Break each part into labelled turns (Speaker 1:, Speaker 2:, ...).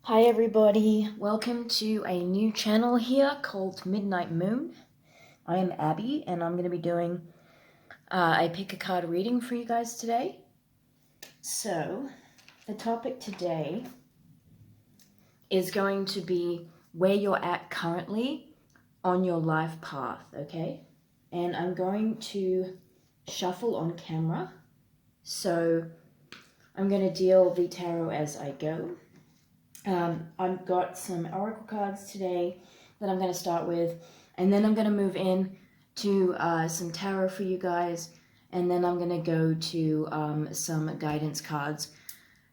Speaker 1: Hi everybody, welcome to a new channel here called Midnight Moon. I am Abbey and I'm going to be doing a pick a card reading for you guys today. So, the topic today is going to be where you're at currently on your life path, okay? And I'm going to shuffle on camera, so I'm going to deal the tarot as I go. I've got some oracle cards today that I'm going to start with, and then I'm going to move in to some tarot for you guys, and then I'm going to go to some guidance cards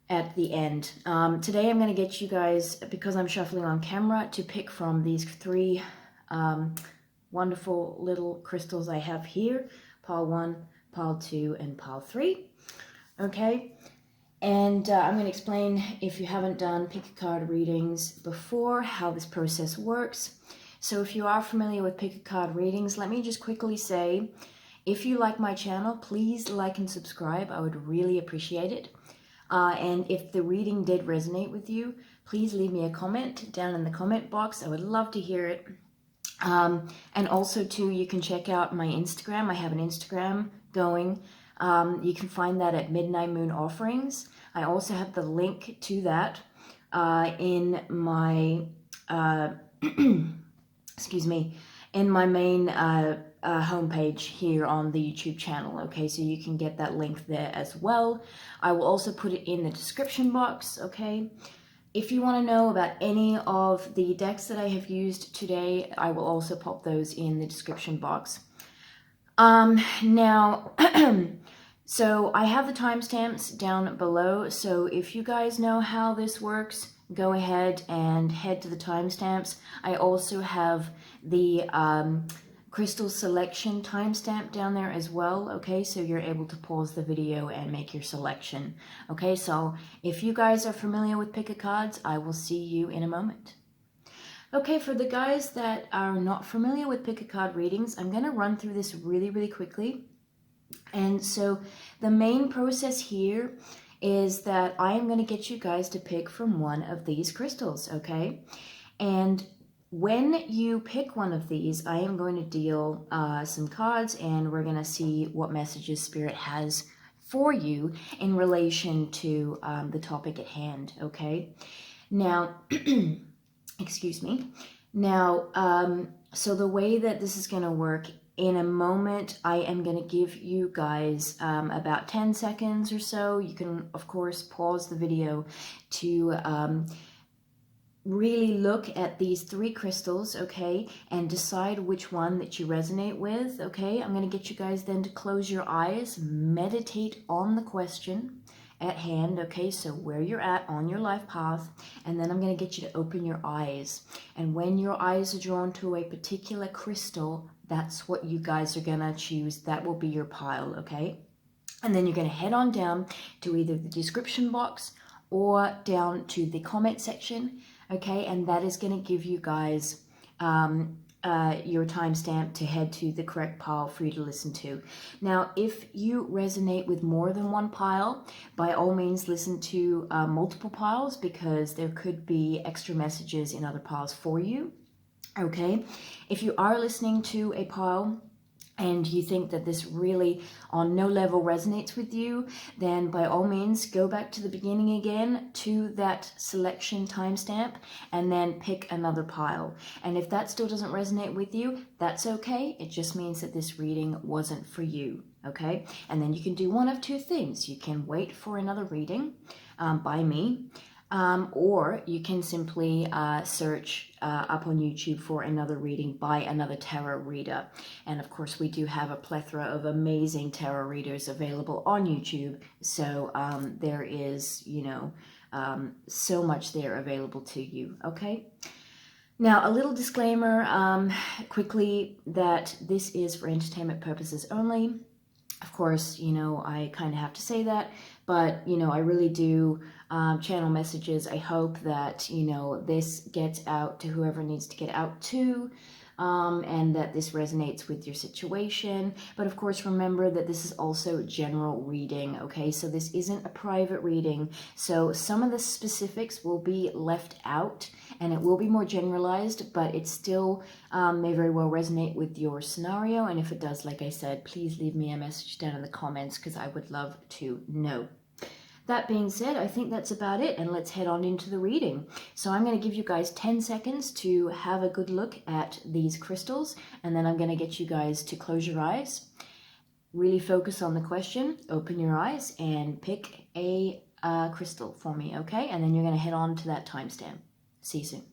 Speaker 1: at the end. Today I'm going to get you guys, because I'm shuffling on camera, to pick from these three wonderful little crystals I have here: pile 1, pile 2, and pile 3. Okay? And I'm going to explain, if you haven't done pick a card readings before, how this process works. So if you are familiar with pick a card readings, let me just quickly say, if you like my channel, please like and subscribe. I would really appreciate it. And if the reading did resonate with you, please leave me a comment down in the comment box. I would love to hear it. And also too, you can check out my Instagram. I have an Instagram going. You can find that at Midnight Moon Offerings. I also have the link to that in my excuse me, in my main homepage here on the YouTube channel. Okay, so you can get that link there as well. I will also put it in the description box. Okay, if you want to know about any of the decks that I have used today, I will also pop those in the description box. Now, so I have the timestamps down below, so if you guys know how this works, go ahead and head to the timestamps. I also have the crystal selection timestamp down there as well, okay, so you're able to pause the video and make your selection. Okay, so if you guys are familiar with pick a cards, I will see you in a moment. Okay, for the guys that are not familiar with pick a card readings, I'm going to run through this really quickly. And so the main process here is that I am going to get you guys to pick from one of these crystals, okay? And when you pick one of these, I am going to deal some cards, and we're going to see what messages Spirit has for you in relation to the topic at hand, okay? Now, excuse me. Now, so the way that this is going to work, in a moment, I am going to give you guys about 10 seconds or so. You can, of course, pause the video to really look at these three crystals, okay, and decide which one that you resonate with, okay? I'm going to get you guys then to close your eyes, meditate on the question at hand, okay, so where you're at on your life path, and then I'm going to get you to open your eyes. And when your eyes are drawn to a particular crystal, that's what you guys are going to choose. That will be your pile, okay? And then you're going to head on down to either the description box or down to the comment section, okay? And that is going to give you guys your timestamp to head to the correct pile for you to listen to. Now, if you resonate with more than one pile, by all means listen to multiple piles, because there could be extra messages in other piles for you. Okay, if you are listening to a pile and you think that this really on no level resonates with you, then by all means go back to the beginning again to that selection timestamp and then pick another pile. And if that still doesn't resonate with you, that's okay. It just means that this reading wasn't for you, okay? And then you can do one of two things. You can wait for another reading by me, or you can simply search up on YouTube for another reading by another tarot reader. And of course, we do have a plethora of amazing tarot readers available on YouTube. So there is, you know, so much there available to you, okay? Now, a little disclaimer quickly that this is for entertainment purposes only. Of course, you know, I kind of have to say that, but, you know, I really do channel messages. I hope that, you know, this gets out to whoever needs to get out to. and that this resonates with your situation. But of course, remember that this is also general reading, okay? So this isn't a private reading. So some of the specifics will be left out and it will be more generalized, but it still may very well resonate with your scenario. And if it does, like I said, please leave me a message down in the comments because I would love to know. That being said, I think that's about it, and let's head on into the reading. So I'm going to give you guys 10 seconds to have a good look at these crystals, and then I'm going to get you guys to close your eyes, really focus on the question, open your eyes, and pick a crystal for me, okay? And then you're going to head on to that timestamp. See you soon.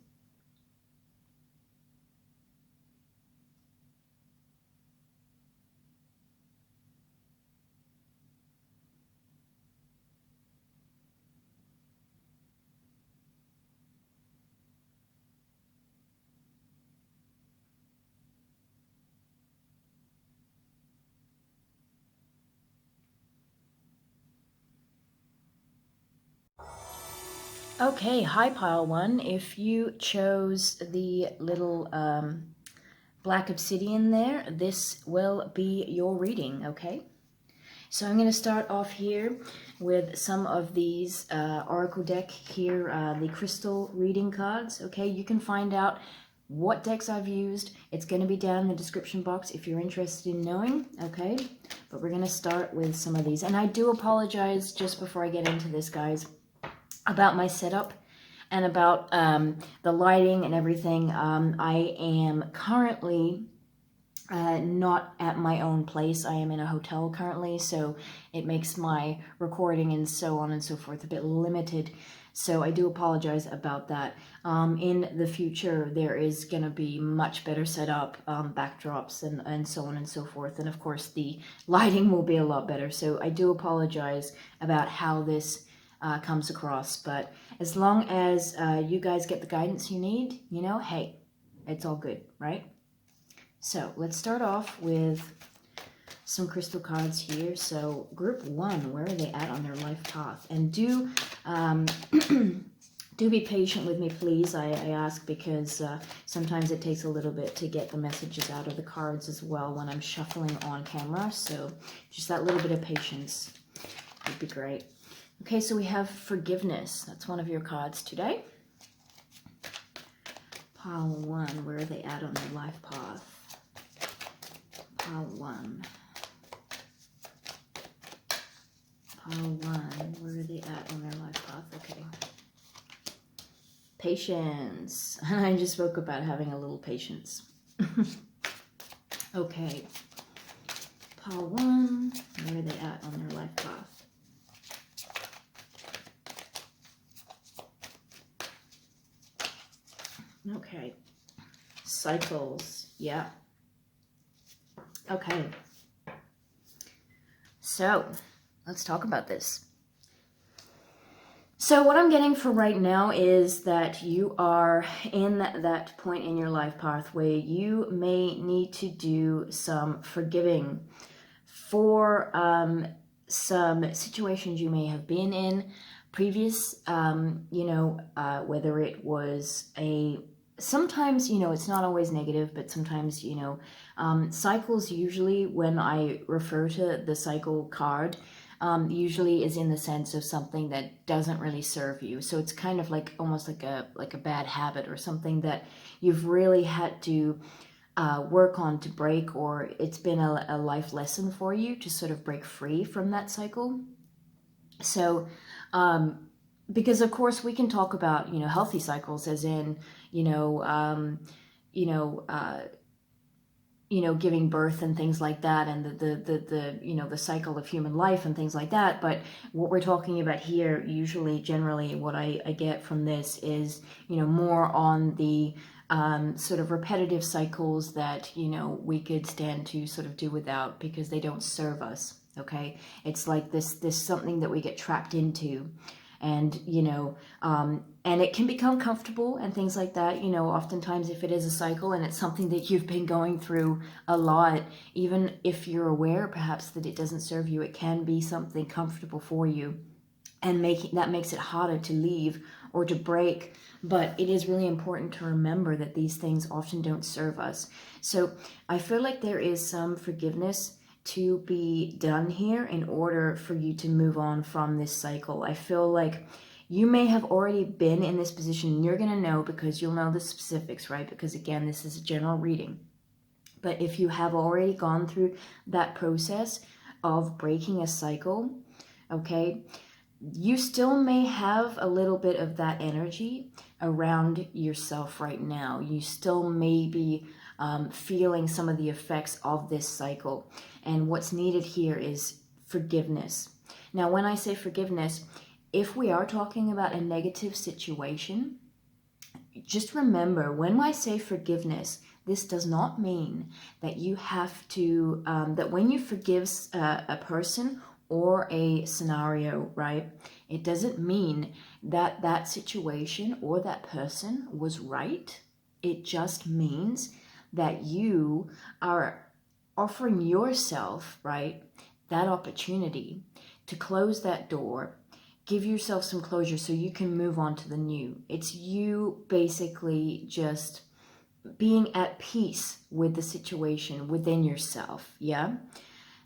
Speaker 1: Okay, hi pile one. If you chose the little black obsidian there, this will be your reading, okay? So I'm going to start off here with some of these Oracle deck here, the crystal reading cards, okay? You can find out what decks I've used. It's going to be down in the description box if you're interested in knowing, okay? But we're going to start with some of these. And I do apologize just before I get into this, guys, about my setup and about the lighting and everything. I am currently not at my own place. I am in a hotel currently, so it makes my recording and so on and so forth a bit limited. So I do apologize about that. In the future, there is going to be much better setup, backdrops and so on and so forth. And of course, the lighting will be a lot better. So I do apologize about how this comes across, but as long as you guys get the guidance you need, you know, hey, it's all good, right? So let's start off with some crystal cards here. So group one, where are they at on their life path? And do do be patient with me, please. I ask because sometimes it takes a little bit to get the messages out of the cards as well when I'm shuffling on camera. So just that little bit of patience would be great. Okay, so we have forgiveness. That's one of your cards today. Pile one, where are they at on their life path? Pile one. Pile one, where are they at on their life path? Okay. Patience. I just spoke about having a little patience. Okay. Pile one, where are they at on their life path? Okay, cycles, yeah. Okay, so let's talk about this. So what I'm getting for right now is that you are in that point in your life path where you may need to do some forgiving for some situations you may have been in previous, you know, whether it was sometimes, you know, it's not always negative, but sometimes, you know, cycles usually, when I refer to the cycle card, usually is in the sense of something that doesn't really serve you. So it's kind of like almost like a bad habit or something that you've really had to work on to break, or it's been a life lesson for you to sort of break free from that cycle. So, because of course we can talk about, you know, healthy cycles as in, you know, giving birth and things like that, and the you know, the cycle of human life and things like that. But what we're talking about here, usually, generally, what I get from this is, you know, more on the sort of repetitive cycles that, you know, we could stand to sort of do without because they don't serve us. Okay, it's like this something that we get trapped into. And, you know, and it can become comfortable and things like that. You know, oftentimes if it is a cycle and it's something that you've been going through a lot, even if you're aware perhaps that it doesn't serve you, it can be something comfortable for you. And that makes it harder to leave or to break. But it is really important to remember that these things often don't serve us. So I feel like there is some forgiveness to be done here in order for you to move on from this cycle. I feel like you may have already been in this position. You're going to know because you'll know the specifics, right? Because again, this is a general reading. But if you have already gone through that process of breaking a cycle, okay, you still may have a little bit of that energy around yourself right now. You still may be feeling some of the effects of this cycle. And what's needed here is forgiveness. Now, when I say forgiveness, if we are talking about a negative situation, just remember, when I say forgiveness, this does not mean that you have to, that when you forgive a person or a scenario, right, it doesn't mean that that situation or that person was right. It just means that you are offering yourself, right, that opportunity to close that door, give yourself some closure so you can move on to the new. It's you basically just being at peace with the situation within yourself, yeah?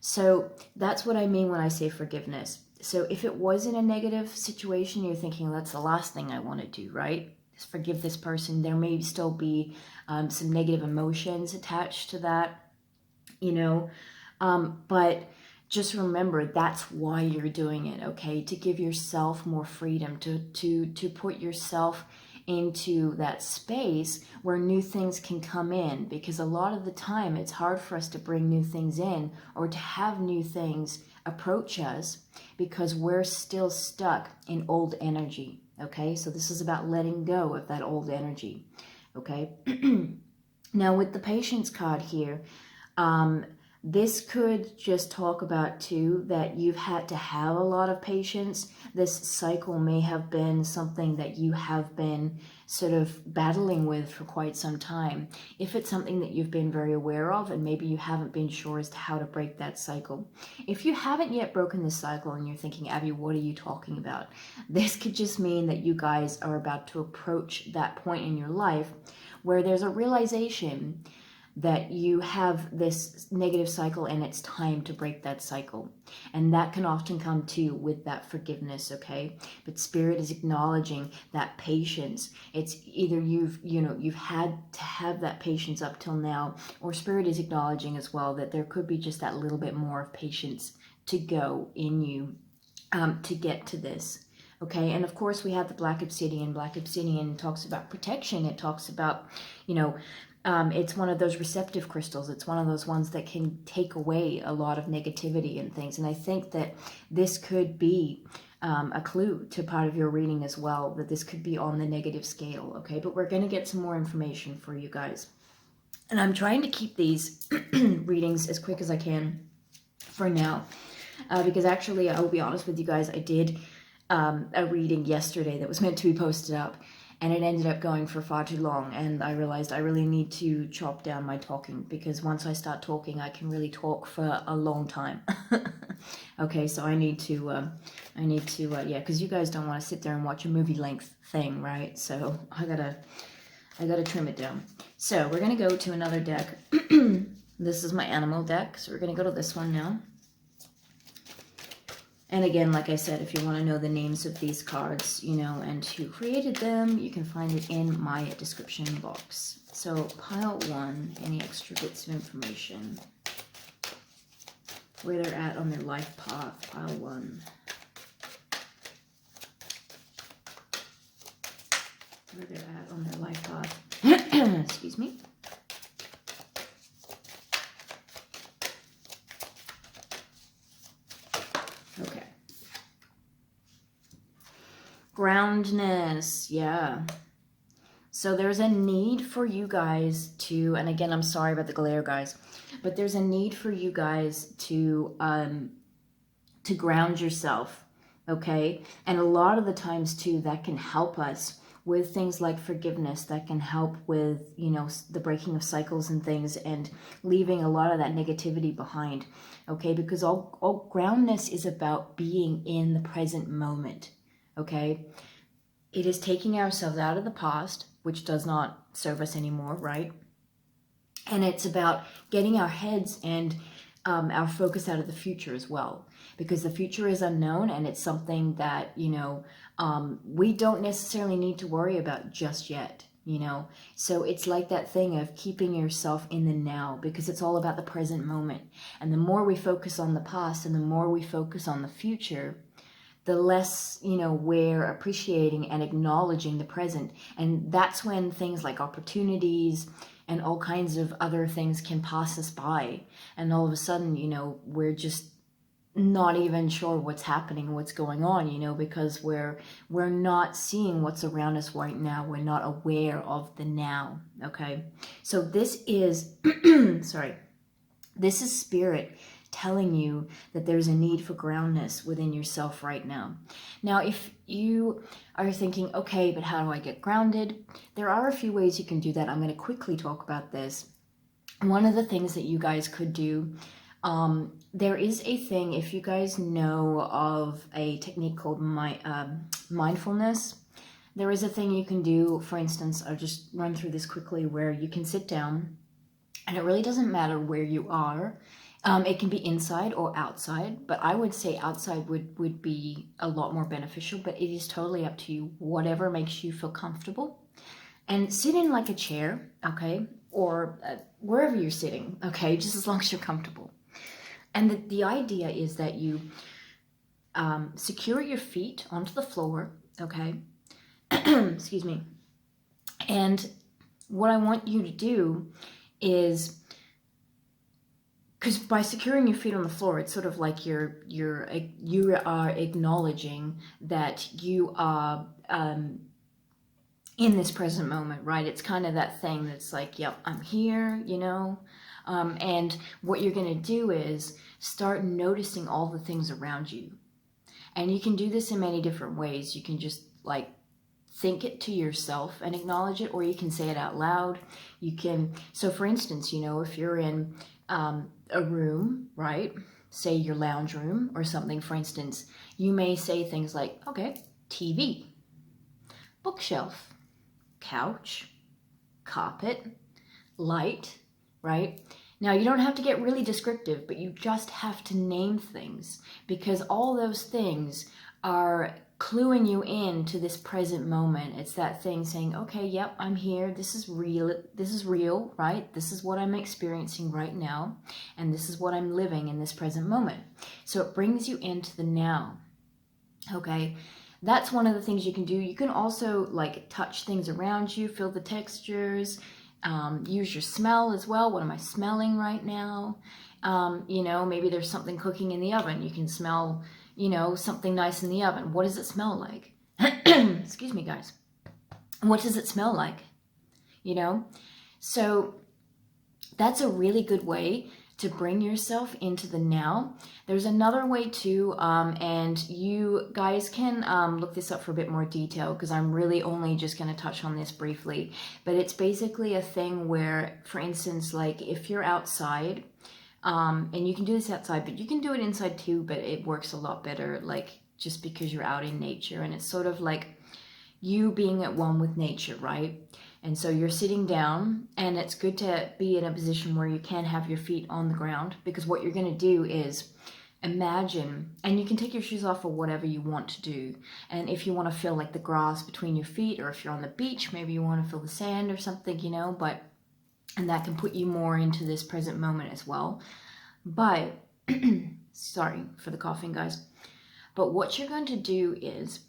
Speaker 1: So that's what I mean when I say forgiveness. So if it was in a negative situation, you're thinking, that's the last thing I want to do, right? Just forgive this person. There may still be some negative emotions attached to that, you know, but just remember that's why you're doing it, okay? To give yourself more freedom, to put yourself into that space where new things can come in, because a lot of the time it's hard for us to bring new things in or to have new things approach us because we're still stuck in old energy, okay? So this is about letting go of that old energy, okay? Now with the Patience card here, this could just talk about too that you've had to have a lot of patience. This cycle may have been something that you have been sort of battling with for quite some time. If it's something that you've been very aware of and maybe you haven't been sure as to how to break that cycle. If you haven't yet broken this cycle and you're thinking, Abby, what are you talking about? This could just mean that you guys are about to approach that point in your life where there's a realization that you have this negative cycle and it's time to break that cycle. And that can often come too with that forgiveness, okay? But Spirit is acknowledging that patience. It's either you've had to have that patience up till now, or Spirit is acknowledging as well that there could be just that little bit more of patience to go in you to get to this. Okay, and of course we have the Black Obsidian. Black Obsidian talks about protection. It talks about, it's one of those receptive crystals. It's one of those ones that can take away a lot of negativity and things. And I think that this could be a clue to part of your reading as well, that this could be on the negative scale, okay? But we're going to get some more information for you guys. And I'm trying to keep these readings as quick as I can for now. Because actually, I will be honest with you guys, I did a reading yesterday that was meant to be posted up. And it ended up going for far too long, and I realized I really need to chop down my talking, because once I start talking, I can really talk for a long time. Okay, so I need to, yeah, because you guys don't want to sit there and watch a movie length thing, right? So I gotta trim it down. So we're gonna go to another deck. This is my animal deck, so we're gonna go to this one now. And again, like I said, if you want to know the names of these cards, and who created them, you can find it in my description box. So pile 1, any extra bits of information, where they're at on their life path, pile 1. Where they're at on their life path. Excuse me. Okay. Groundness, yeah. So there's a need for you guys to, and again, I'm sorry about the glare, guys, but there's a need for you guys to ground yourself, okay? And a lot of the times too, that can help us with things like forgiveness, that can help with, the breaking of cycles and things, and leaving a lot of that negativity behind, okay? Because all groundness is about being in the present moment, okay? It is taking ourselves out of the past, which does not serve us anymore, right? And it's about getting our heads and our focus out of the future as well, because the future is unknown, and it's something that, you know, we don't necessarily need to worry about just yet, you know. So it's like that thing of keeping yourself in the now, because it's all about the present moment. And the more we focus on the past and the more we focus on the future, the less, you know, we're appreciating and acknowledging the present. And that's when things like opportunities and all kinds of other things can pass us by. And all of a sudden, you know, we're just not even sure what's happening, what's going on, you know, because we're not seeing what's around us right now. We're not aware of the now, okay? So this is, sorry, this is spirit telling you that there's a need for groundness within yourself right now. Now, if you are thinking, okay, but how do I get grounded? There are a few ways you can do that. I'm going to quickly talk about this. One of the things that you guys could do, there is a thing, if you guys know of a technique called mindfulness, there is a thing you can do. For instance, I'll just run through this quickly, where you can sit down, and it really doesn't matter where you are. It can be inside or outside, but I would say outside would be a lot more beneficial, but it is totally up to you, whatever makes you feel comfortable. And sit in like a chair, okay, or wherever you're sitting, okay, just as long as you're comfortable. And the idea is that you secure your feet onto the floor, okay, excuse me, and what I want you to do is, because by securing your feet on the floor, it's sort of like you are acknowledging that you are in this present moment, right? It's kind of that thing that's like, yep, I'm here, you know. And what you're going to do is start noticing all the things around you. And you can do this in many different ways. You can just like think it to yourself and acknowledge it, or you can say it out loud. You can, so for instance, you know, if you're in a room, right, say your lounge room or something, for instance, you may say things like, okay, TV, bookshelf, couch, carpet, light, right? Now, you don't have to get really descriptive, but you just have to name things, because all those things are cluing you in to this present moment. It's that thing saying, okay, yep, I'm here. This is real, right? This is what I'm experiencing right now. And this is what I'm living in this present moment. So it brings you into the now, okay? That's one of the things you can do. You can also like touch things around you, feel the textures, use your smell as well. What am I smelling right now? You know, maybe there's something cooking in the oven. You can smell, you know, something nice in the oven. What does it smell like? Excuse me, guys. What does it smell like? You know? So that's a really good way to bring yourself into the now. There's another way too, and you guys can look this up for a bit more detail, because I'm really only just going to touch on this briefly. But it's basically a thing where, for instance, like if you're outside, and you can do this outside, but you can do it inside too, but it works a lot better, like just because you're out in nature, and it's sort of like you being at one with nature, right? And so you're sitting down, and it's good to be in a position where you can have your feet on the ground, because what you're going to do is imagine, and you can take your shoes off or whatever you want to do. And if you want to feel like the grass between your feet, or if you're on the beach, maybe you want to feel the sand or something, you know, and that can put you more into this present moment as well. But, sorry for the coughing, guys. But what you're going to do is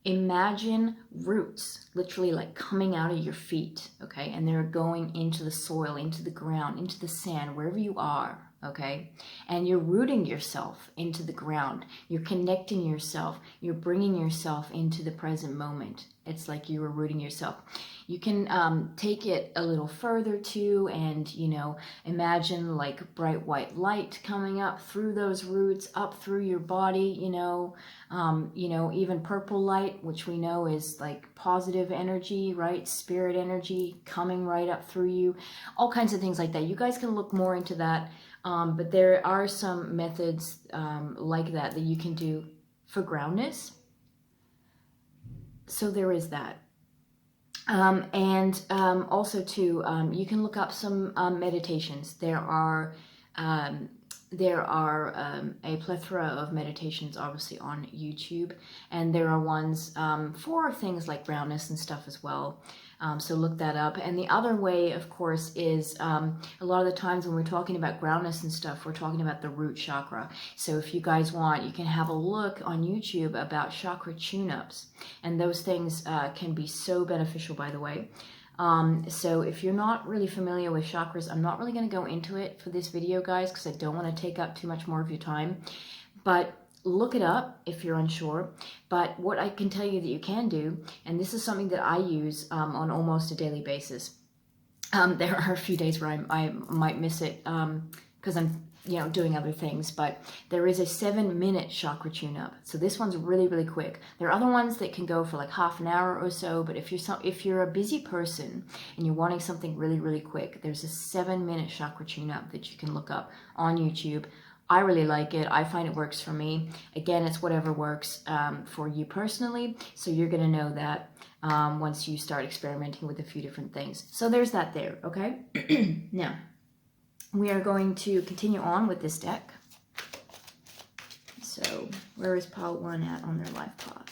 Speaker 1: imagine roots literally like coming out of your feet, okay? And they're going into the soil, into the ground, into the sand, wherever you are, okay? And you're rooting yourself into the ground. You're connecting yourself. You're bringing yourself into the present moment. It's like you were rooting yourself. You can take it a little further too, and, you know, imagine like bright white light coming up through those roots, up through your body, you know, even purple light, which we know is like positive energy, right? Spirit energy coming right up through you, all kinds of things like that. You guys can look more into that, but there are some methods like that you can do for groundness. So there is that. Also too, you can look up some meditations. There are a plethora of meditations obviously on YouTube, and there are ones for things like brownness and stuff as well. So look that up. And the other way, of course, is a lot of the times when we're talking about brownness and stuff, we're talking about the root chakra. So if you guys want, you can have a look on YouTube about chakra tune-ups. And those things can be so beneficial, by the way. So if you're not really familiar with chakras, I'm not really going to go into it for this video, guys, because I don't want to take up too much more of your time. But look it up if you're unsure. But what I can tell you that you can do, and this is something that I use on almost a daily basis. There are a few days where I might miss it because I'm doing other things, but there is a 7-minute chakra tune-up. So this one's really, really quick. There are other ones that can go for like half an hour or so, but if you're a busy person and you're wanting something really, really quick, there's a 7-minute chakra tune-up that you can look up on YouTube. I really like it. I find it works for me. Again, it's whatever works for you personally. So you're going to know that once you start experimenting with a few different things. So there's that there, okay? Now, we are going to continue on with this deck. So where is pile 1 at on their life path?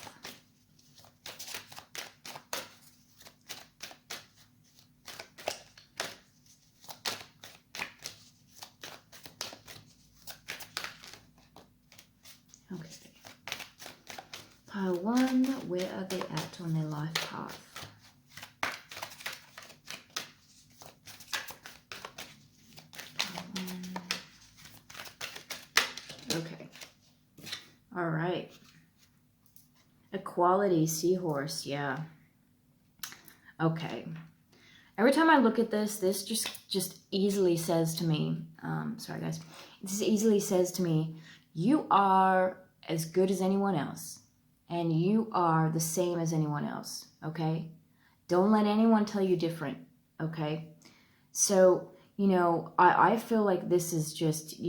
Speaker 1: Okay. Pile 1, where are they at on their life path? Okay. All right. Equality, seahorse, yeah. Okay. Every time I look at this just easily says to me, sorry guys, this easily says to me, you are as good as anyone else, and you are the same as anyone else, okay? Don't let anyone tell you different, okay? So, I feel like this is just,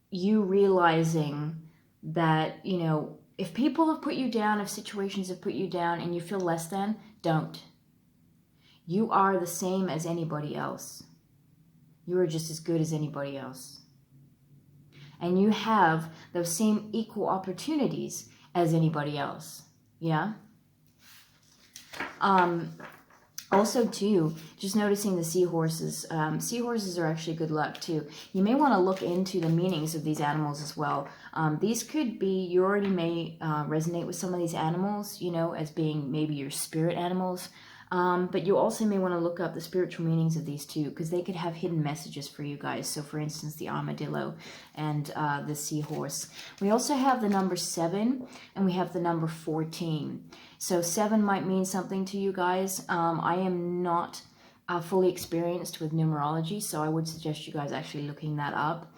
Speaker 1: you realizing that, if people have put you down, if situations have put you down and you feel less than, don't. You are the same as anybody else. You are just as good as anybody else. And you have those same equal opportunities as anybody else. Yeah? Also, too, just noticing the seahorses. Seahorses are actually good luck, too. You may want to look into the meanings of these animals as well. These could be, you already may resonate with some of these animals, as being maybe your spirit animals. But you also may want to look up the spiritual meanings of these too, because they could have hidden messages for you guys. So, for instance, the armadillo and the seahorse. We also have the number 7, and we have the number 14. So 7 might mean something to you guys. I am not fully experienced with numerology, so I would suggest you guys actually looking that up.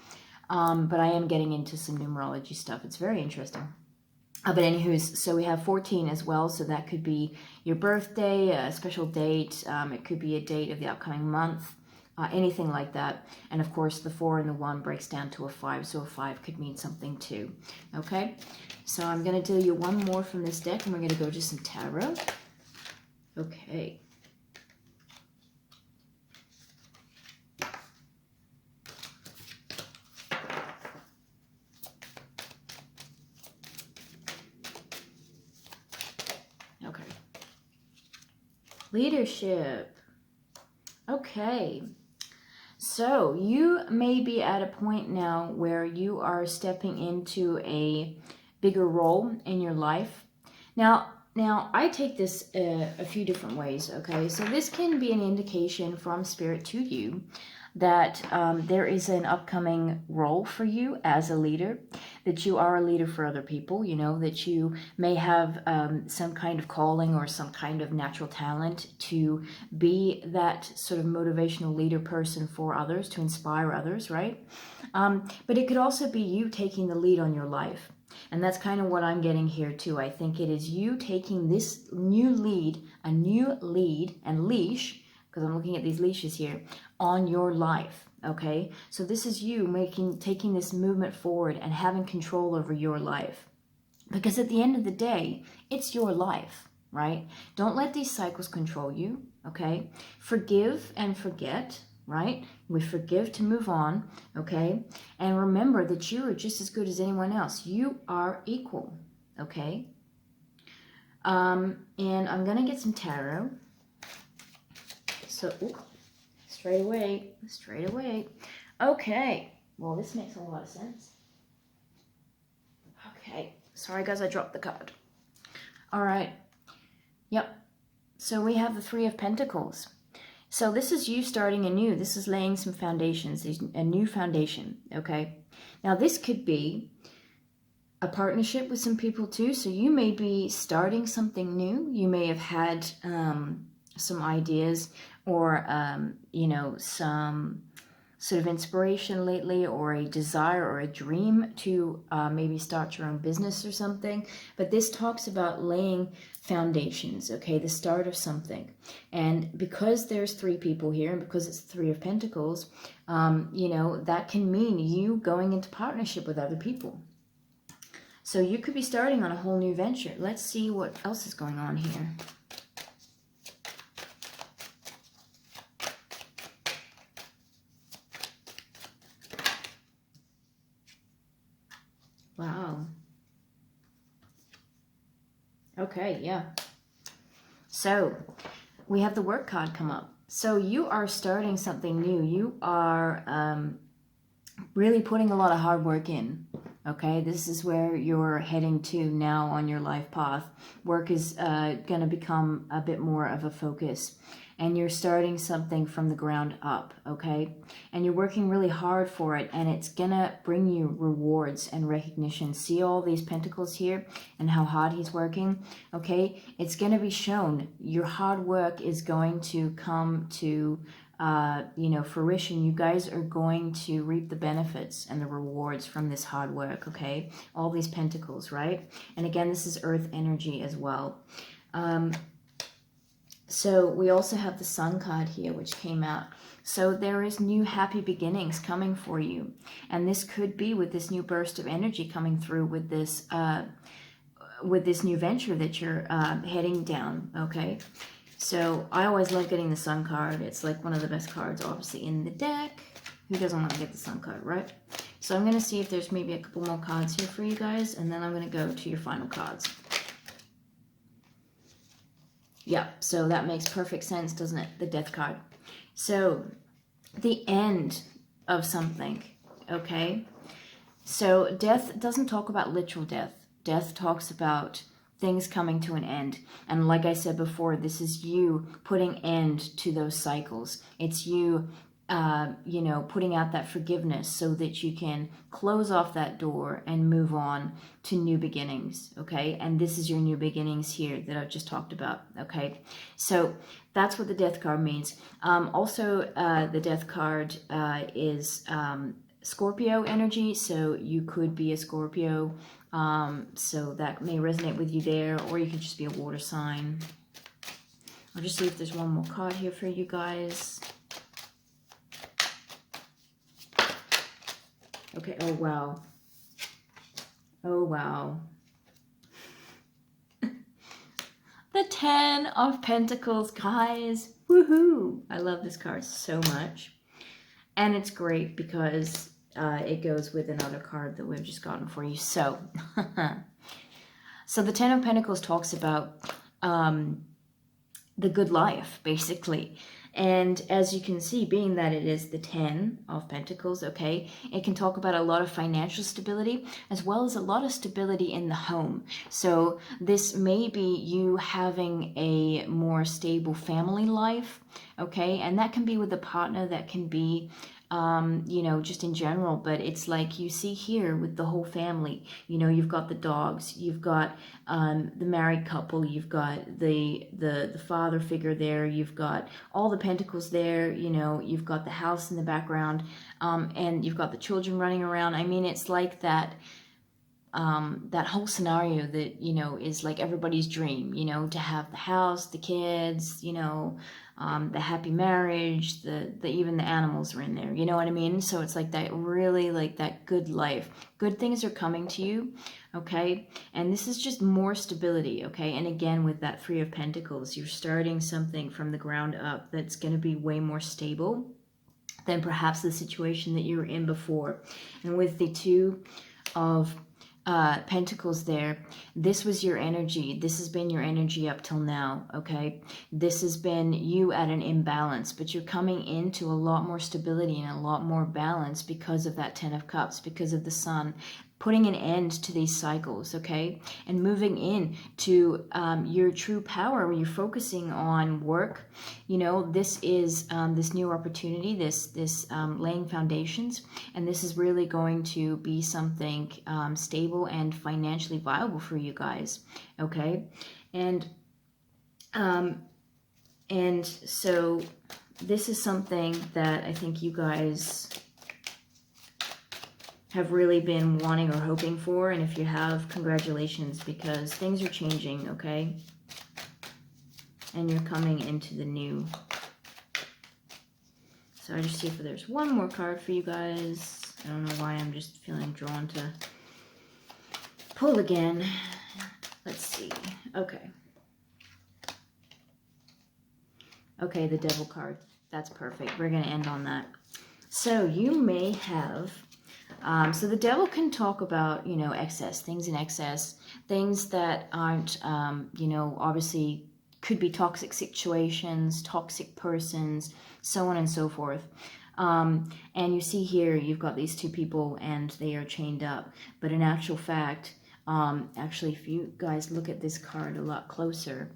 Speaker 1: But I am getting into some numerology stuff. It's very interesting. But anywho's, so we have 14 as well, so that could be your birthday, a special date, it could be a date of the upcoming month, anything like that. And of course, the 4 and the 1 breaks down to a 5, so a 5 could mean something too. Okay, so I'm going to do you one more from this deck, and we're going to go to some tarot. Okay. Okay. Leadership. Okay. So you may be at a point now where you are stepping into a bigger role in your life. Now I take this a few different ways, okay? So this can be an indication from Spirit to you that there is an upcoming role for you as a leader, that you are a leader for other people, that you may have some kind of calling or some kind of natural talent to be that sort of motivational leader person for others, to inspire others, right? But it could also be you taking the lead on your life. And that's kind of what I'm getting here too. I think it is you taking this new lead, a new lead and leash, because I'm looking at these leashes here, on your life, okay? So this is you taking this movement forward and having control over your life, Because at the end of the day, it's your life, right? Don't let these cycles control you, okay? Forgive and forget, right? We forgive to move on, okay? And remember that you are just as good as anyone else. You are equal, okay? And I'm going to get some tarot. So, straight away. Okay. Well, this makes a lot of sense. Okay. Sorry, guys, I dropped the card. All right. Yep. So we have the Three of Pentacles. So this is you starting anew. This is laying some foundations, a new foundation, okay? Now, this could be a partnership with some people too. So you may be starting something new. You may have had some ideas or, you know, some sort of inspiration lately, or a desire or a dream to maybe start your own business or something. But this talks about laying foundations, okay, the start of something. And because there's three people here, and because it's Three of Pentacles, you know, that can mean you going into partnership with other people. So you could be starting on a whole new venture. Let's see what else is going on here. Wow. Okay, yeah. So we have the work card come up. So you are starting something new. You are really putting a lot of hard work in. Okay, this is where you're heading to now on your life path. Work is going to become a bit more of a focus. And you're starting something from the ground up, okay? And you're working really hard for it, and it's gonna bring you rewards and recognition. See all these pentacles here and how hard he's working, okay? It's gonna be shown. Your hard work is going to come to, you know, fruition. You guys are going to reap the benefits and the rewards from this hard work, okay? All these pentacles, right? And again, this is earth energy as well. So we also have the Sun card here, which came out. So there is new happy beginnings coming for you. And this could be with this new burst of energy coming through with this new venture that you're heading down, okay? So I always love getting the Sun card. It's like one of the best cards, obviously, in the deck. Who doesn't want to get the Sun card, right? So I'm going to see if there's maybe a couple more cards here for you guys, and then I'm going to go to your final cards. Yeah, so that makes perfect sense, doesn't it? The Death card. So, the end of something, okay? So, death doesn't talk about literal death. Death talks about things coming to an end. And like I said before, this is you putting end to those cycles. It's you, you know, putting out that forgiveness so that you can close off that door and move on to new beginnings, okay? And this is your new beginnings here that I've just talked about, okay? So that's what the Death card means. Also, the Death card is Scorpio energy, so you could be a Scorpio, so that may resonate with you there, or you could just be a water sign. I'll just see if there's one more card here for you guys. Okay, oh wow. Oh wow. The Ten of Pentacles, guys. Woohoo! I love this card so much. And it's great because it goes with another card that we've just gotten for you. So, so the Ten of Pentacles talks about the good life, basically. And as you can see, being that it is the Ten of Pentacles, okay, it can talk about a lot of financial stability as well as a lot of stability in the home. So this may be you having a more stable family life, okay, and that can be with a partner, that can be you know, just in general, but it's like you see here with the whole family, you know, you've got the dogs, you've got the married couple, you've got the father figure there, you've got all the pentacles there, you know, you've got the house in the background, and you've got the children running around. I mean, it's like that that whole scenario that, you know, is like everybody's dream, you know, to have the house, the kids, you know, the happy marriage, even the animals are in there. You know what I mean? So it's like that, really like that good life. Good things are coming to you, okay? And this is just more stability, okay? And again, with that Three of Pentacles, you're starting something from the ground up that's going to be way more stable than perhaps the situation that you were in before. And with the Two of Pentacles there, this was your energy. This has been your energy up till now, okay? This has been you at an imbalance, but you're coming into a lot more stability and a lot more balance because of that Ten of Cups, because of the Sun, putting an end to these cycles, okay? And moving in to your true power, when you're focusing on work. You know, this is this new opportunity, this laying foundations, and this is really going to be something stable and financially viable for you guys, okay? And so this is something that I think you guys have really been wanting or hoping for, and if you have, congratulations, because things are changing, okay? And you're coming into the new. So I just see if there's one more card for you guys. I don't know why I'm just feeling drawn to pull again. Let's see. Okay. Okay, the Devil card. That's perfect. We're going to end on that. So you may have... so the Devil can talk about, you know, excess, things in excess, things that aren't, you know, obviously could be toxic situations, toxic persons, so on and so forth. And you see here, you've got these two people and they are chained up. But in actual fact, actually, if you guys look at this card a lot closer,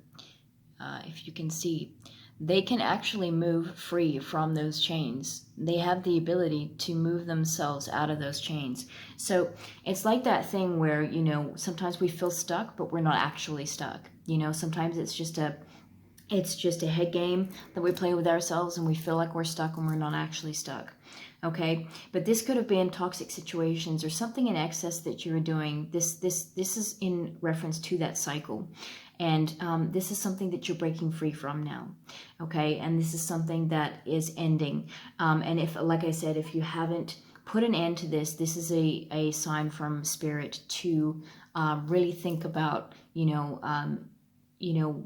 Speaker 1: if you can see, they can actually move free from those chains. They have the ability to move themselves out of those chains. So it's like that thing where, you know, sometimes we feel stuck, but we're not actually stuck. You know, sometimes it's just a head game that we play with ourselves and we feel like we're stuck and we're not actually stuck. Okay, but this could have been toxic situations or something in excess that you're doing. This is in reference to that cycle. And this is something that you're breaking free from now, okay? And this is something that is ending. And if, like I said, if you haven't put an end to this, this is a sign from Spirit to really think about, you know,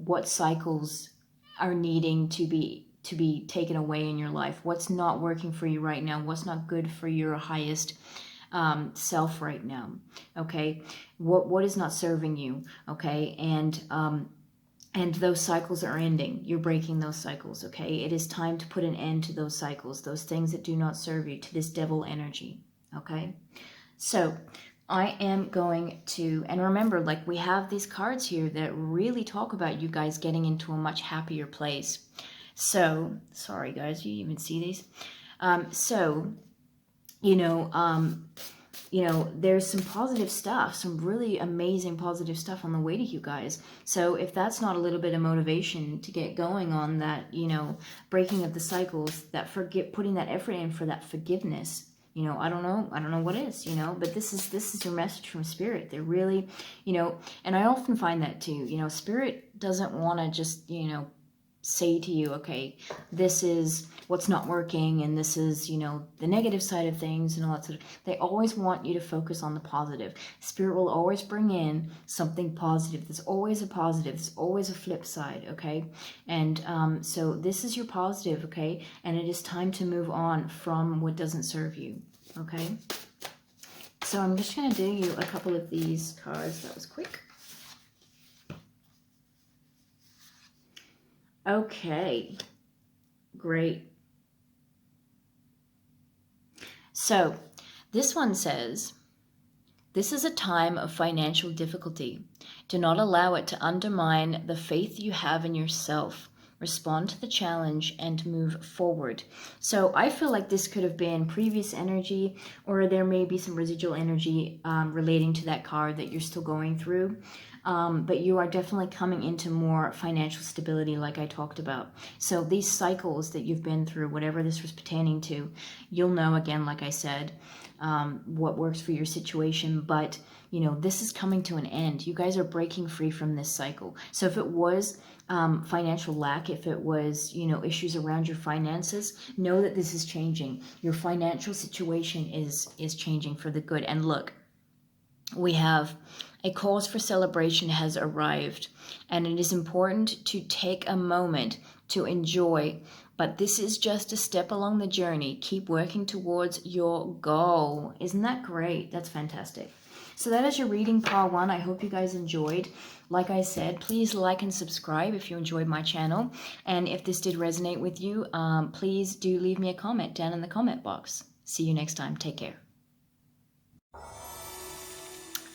Speaker 1: what cycles are needing to be taken away in your life. What's not working for you right now? What's not good for your highest self right now, okay? What is not serving you, okay? And those cycles are ending. You're breaking those cycles, okay? It is time to put an end to those cycles, those things that do not serve you, to this Devil energy, okay? So I am going to, and remember, like, we have these cards here that really talk about you guys getting into a much happier place. So, sorry guys, you even see these? You know, there's some positive stuff, some really amazing positive stuff on the way to you guys. So if that's not a little bit of motivation to get going on that, you know, breaking of the cycles, that putting that effort in for that forgiveness, you know, I don't know what is, you know, but this is your message from Spirit. They're really, you know, and I often find that too, you know, Spirit doesn't want to just, you know, say to you, okay, this is what's not working and this is, you know, the negative side of things and all that sort of. They always want you to focus on the positive. Spirit will always bring in something positive. There's always a positive. There's always a flip side, okay? And so this is your positive, okay? And it is time to move on from what doesn't serve you, okay? So I'm just going to do you a couple of these cards. That was quick. Okay, great. So this one says, this is a time of financial difficulty. Do not allow it to undermine the faith you have in yourself. Respond to the challenge and move forward. So I feel like this could have been previous energy, or there may be some residual energy relating to that card that you're still going through. but you are definitely coming into more financial stability like I talked about. So these cycles that you've been through, whatever this was pertaining to, you'll know, again, like I said, what works for your situation. But you know, this is coming to an end. You guys are breaking free from this cycle. So if it was financial lack, if it was, you know, issues around your finances, know that this is changing. Your financial situation is changing for the good. And look, we have a cause for celebration has arrived, and it is important to take a moment to enjoy. But this is just a step along the journey. Keep working towards your goal. Isn't that great? That's fantastic. So that is your reading, part 1. I hope you guys enjoyed. Like I said, please like and subscribe if you enjoyed my channel. And if this did resonate with you, please do leave me a comment down in the comment box. See you next time. Take care.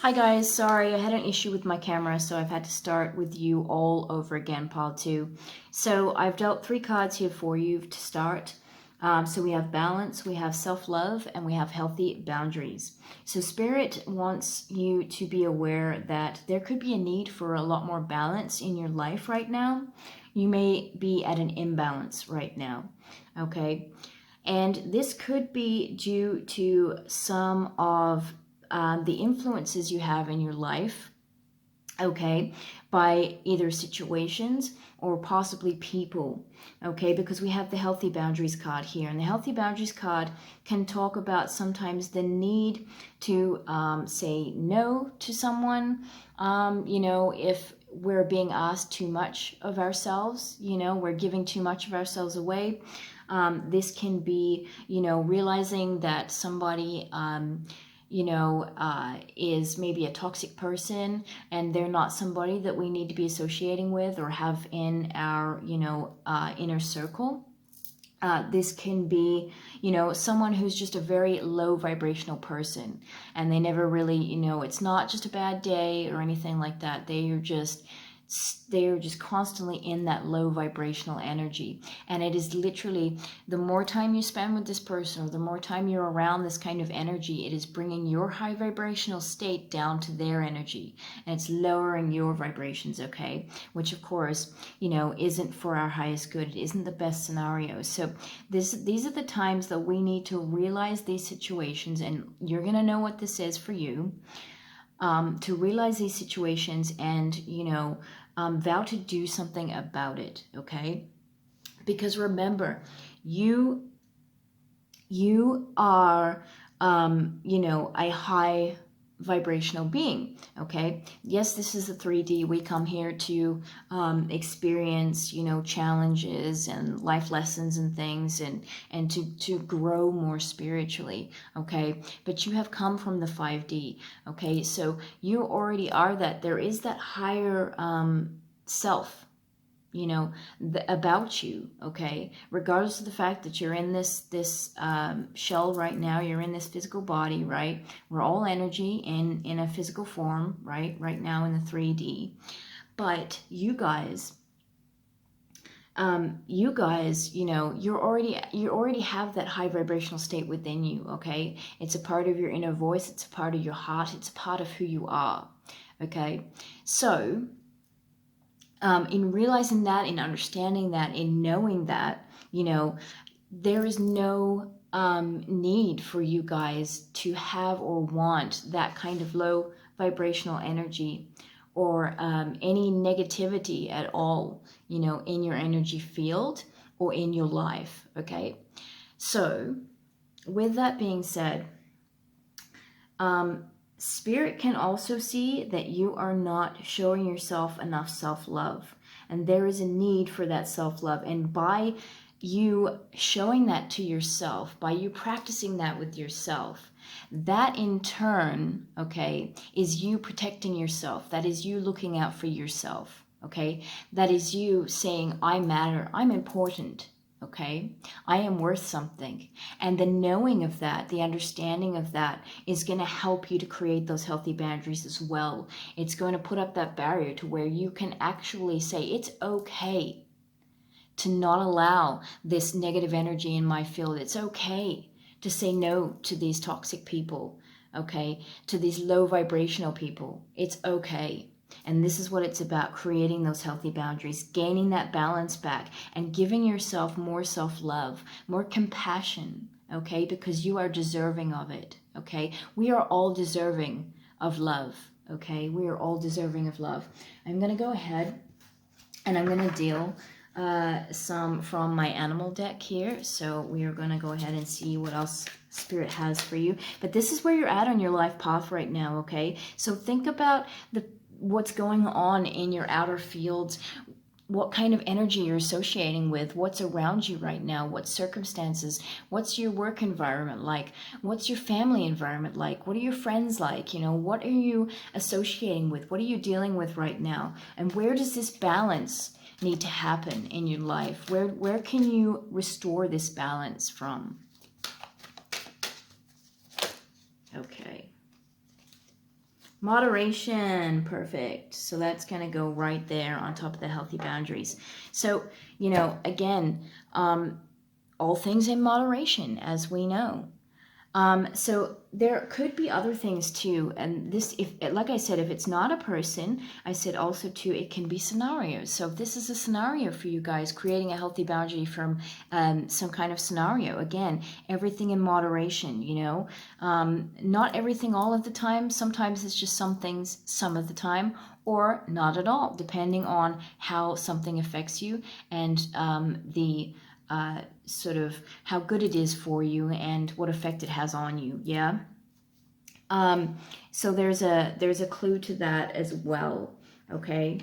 Speaker 1: Hi guys, sorry, I had an issue with my camera, so I've had to start with you all over again, part 2. So I've dealt 3 cards here for you to start. So we have balance, we have self-love, and we have healthy boundaries. So Spirit wants you to be aware that there could be a need for a lot more balance in your life right now. You may be at an imbalance right now, okay? And this could be due to some of the influences you have in your life, okay, by either situations or possibly people, okay, because we have the healthy boundaries card here, and the healthy boundaries card can talk about sometimes the need to say no to someone, you know, if we're being asked too much of ourselves, you know, we're giving too much of ourselves away. This can be, you know, realizing that somebody you know, is maybe a toxic person and they're not somebody that we need to be associating with or have in our, you know, inner circle. This can be, you know, someone who's just a very low vibrational person and they never really, you know, it's not just a bad day or anything like that. They are just constantly in that low vibrational energy. And it is literally, the more time you spend with this person or the more time you're around this kind of energy, it is bringing your high vibrational state down to their energy, and it's lowering your vibrations, okay, which of course, you know, isn't for our highest good. It isn't the best scenario. So these are the times that we need to realize these situations, and you're going to know what this is for you, to realize these situations and, you know, vow to do something about it, okay? Because remember, you are, you know, a high vibrational being, okay? Yes, this is the 3D. We come here to experience, you know, challenges and life lessons and things, and to grow more spiritually, okay? But you have come from the 5D, okay? So you already are that. There is that higher self, you know, about you, okay? Regardless of the fact that you're in this shell right now, you're in this physical body, right? We're all energy in a physical form, right? Right now in the 3D. But you guys, you know, you already have that high vibrational state within you, okay? It's a part of your inner voice. It's a part of your heart. It's a part of who you are, okay? So in realizing that, in understanding that, in knowing that, you know, there is no need for you guys to have or want that kind of low vibrational energy or any negativity at all, you know, in your energy field or in your life, okay? So with that being said, Spirit can also see that you are not showing yourself enough self-love, and there is a need for that self-love. And by you showing that to yourself, by you practicing that with yourself, that in turn, okay, is you protecting yourself. That is you looking out for yourself, okay? That is you saying, I matter, I'm important. Okay, I am worth something. And the knowing of that, the understanding of that is going to help you to create those healthy boundaries as well. It's going to put up that barrier to where you can actually say, it's okay to not allow this negative energy in my field. It's okay to say no to these toxic people, okay, to these low vibrational people. It's okay. And this is what it's about, creating those healthy boundaries, gaining that balance back, and giving yourself more self-love, more compassion, okay? Because you are deserving of it, okay? We are all deserving of love, okay? We are all deserving of love. I'm going to go ahead and I'm going to deal some from my animal deck here. So we are going to go ahead and see what else Spirit has for you. But this is where you're at on your life path right now, okay? So think about what's going on in your outer fields, what kind of energy you're associating with, what's around you right now, what circumstances, what's your work environment like, what's your family environment like, what are your friends like, you know, what are you associating with, what are you dealing with right now, and where does this balance need to happen in your life? Where can you restore this balance from? Okay. Moderation, perfect. So that's going to go right there on top of the healthy boundaries. So, you know, again, all things in moderation, as we know. So there could be other things too. And this, if, like I said, if it's not a person, I said also too, it can be scenarios. So if this is a scenario for you guys, creating a healthy boundary from some kind of scenario, again, everything in moderation, you know, not everything all of the time. Sometimes it's just some things some of the time, or not at all, depending on how something affects you and sort of how good it is for you and what effect it has on you. Yeah. So there's a clue to that as well. Okay.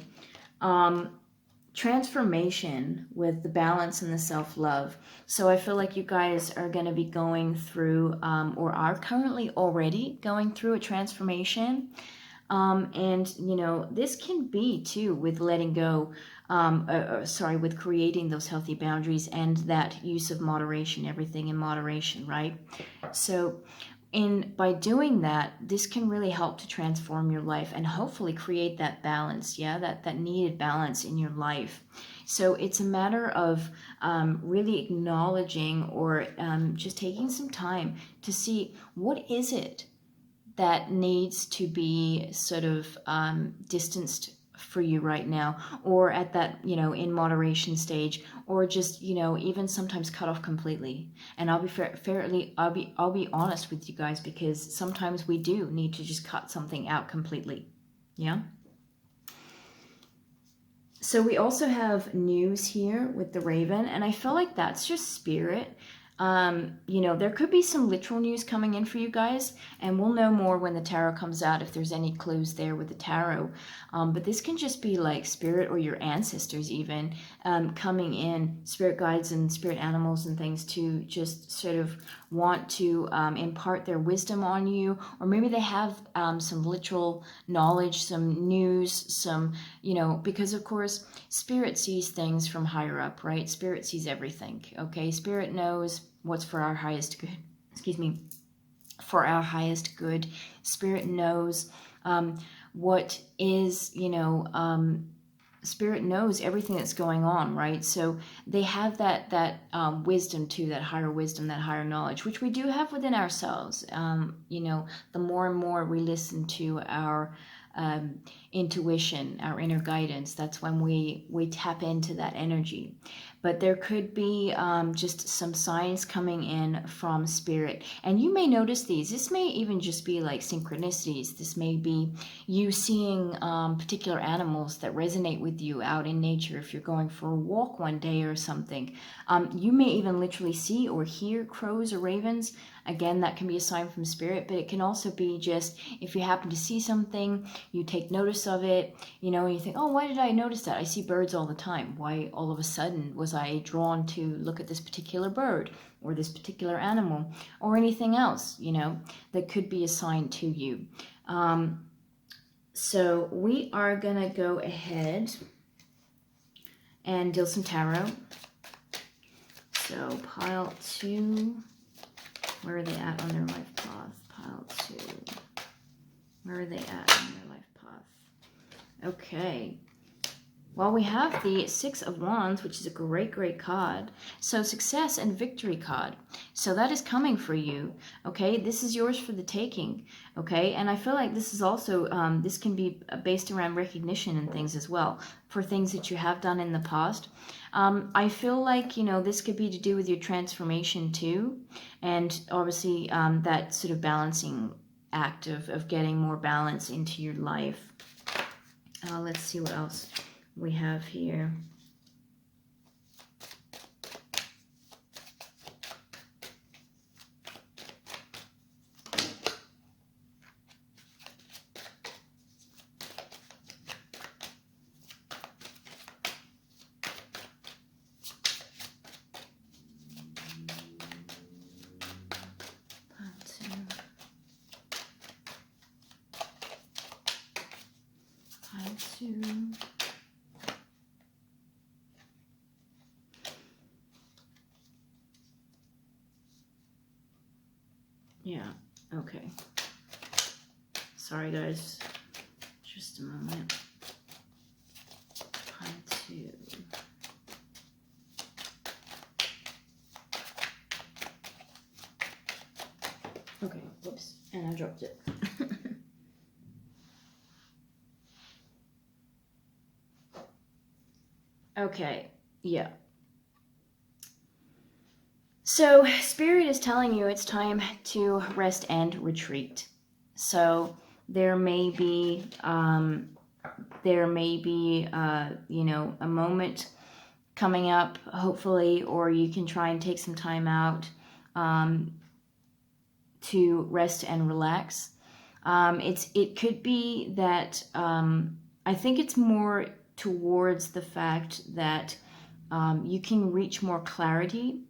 Speaker 1: Transformation with the balance and the self-love. So I feel like you guys are going to be going through or are currently already going through a transformation. And, you know, this can be too with letting go, with creating those healthy boundaries and that use of moderation, everything in moderation, right? So by doing that, this can really help to transform your life and hopefully create that balance, yeah, that needed balance in your life. So it's a matter of really acknowledging or just taking some time to see what is it that needs to be sort of distanced for you right now, or at that, you know, in moderation stage, or just, you know, even sometimes cut off completely. And I'll be honest with you guys, because sometimes we do need to just cut something out completely. Yeah. So we also have news here with the Raven, and I feel like that's just Spirit. You know, there could be some literal news coming in for you guys, and we'll know more when the tarot comes out if there's any clues there with the tarot. But this can just be like Spirit or your ancestors even coming in, spirit guides and spirit animals and things, to just sort of want to impart their wisdom on you, or maybe they have some literal knowledge, some news, some, you know, because of course Spirit sees things from higher up, right? Spirit sees everything, okay? Spirit knows what's for our highest good, for our highest good. Spirit knows what is, you know, Spirit knows everything that's going on, right? So they have that wisdom too, that higher wisdom, that higher knowledge, which we do have within ourselves. You know, the more and more we listen to our intuition, our inner guidance, that's when we tap into that energy. But there could be just some signs coming in from Spirit, and you may notice these. This may even just be like synchronicities. This may be you seeing particular animals that resonate with you out in nature. If you're going for a walk one day or something, you may even literally see or hear crows or ravens. Again, that can be a sign from Spirit, but it can also be just if you happen to see something, you take notice of it, you know, and you think, oh, why did I notice that? I see birds all the time. Why all of a sudden was I drawn to look at this particular bird or this particular animal or anything else, you know, that could be a sign to you. So we are going to go ahead and deal some tarot. So pile 2. Where are they at on their life path? Pile 2. Where are they at on their life path? Okay. Well, we have the Six of Wands, which is a great, great card. So success and victory card. So that is coming for you, okay? This is yours for the taking, okay? And I feel like this is also, this can be based around recognition and things as well, for things that you have done in the past. I feel like, you know, this could be to do with your transformation too. And obviously that sort of balancing act of getting more balance into your life. Let's see what else we have here. Yeah, okay. Sorry guys, just a moment. Pile 2. Okay, whoops, and I dropped it. Okay, yeah. So Spirit is telling you it's time to rest and retreat. So there may be, you know, a moment coming up, hopefully, or you can try and take some time out to rest and relax. It could be that, I think it's more towards the fact that you can reach more clarity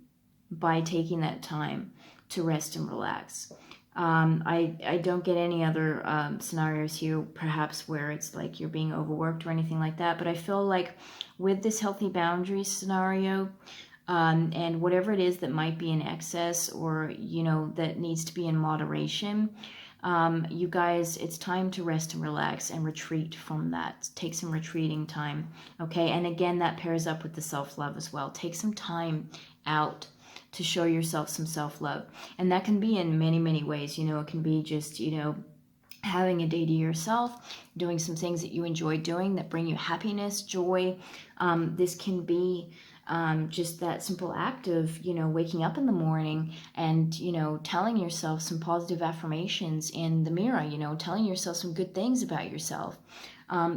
Speaker 1: by taking that time to rest and relax. I don't get any other scenarios here, perhaps where it's like you're being overworked or anything like that, but I feel like with this healthy boundaries scenario, and whatever it is that might be in excess or, you know, that needs to be in moderation, you guys, it's time to rest and relax and retreat from that. Take some retreating time, okay? And again, that pairs up with the self-love as well. Take some time out to show yourself some self-love. And that can be in many, many ways. You know, it can be just, you know, having a day to yourself, doing some things that you enjoy doing that bring you happiness, joy. This can be just that simple act of, you know, waking up in the morning and, you know, telling yourself some positive affirmations in the mirror, you know, telling yourself some good things about yourself.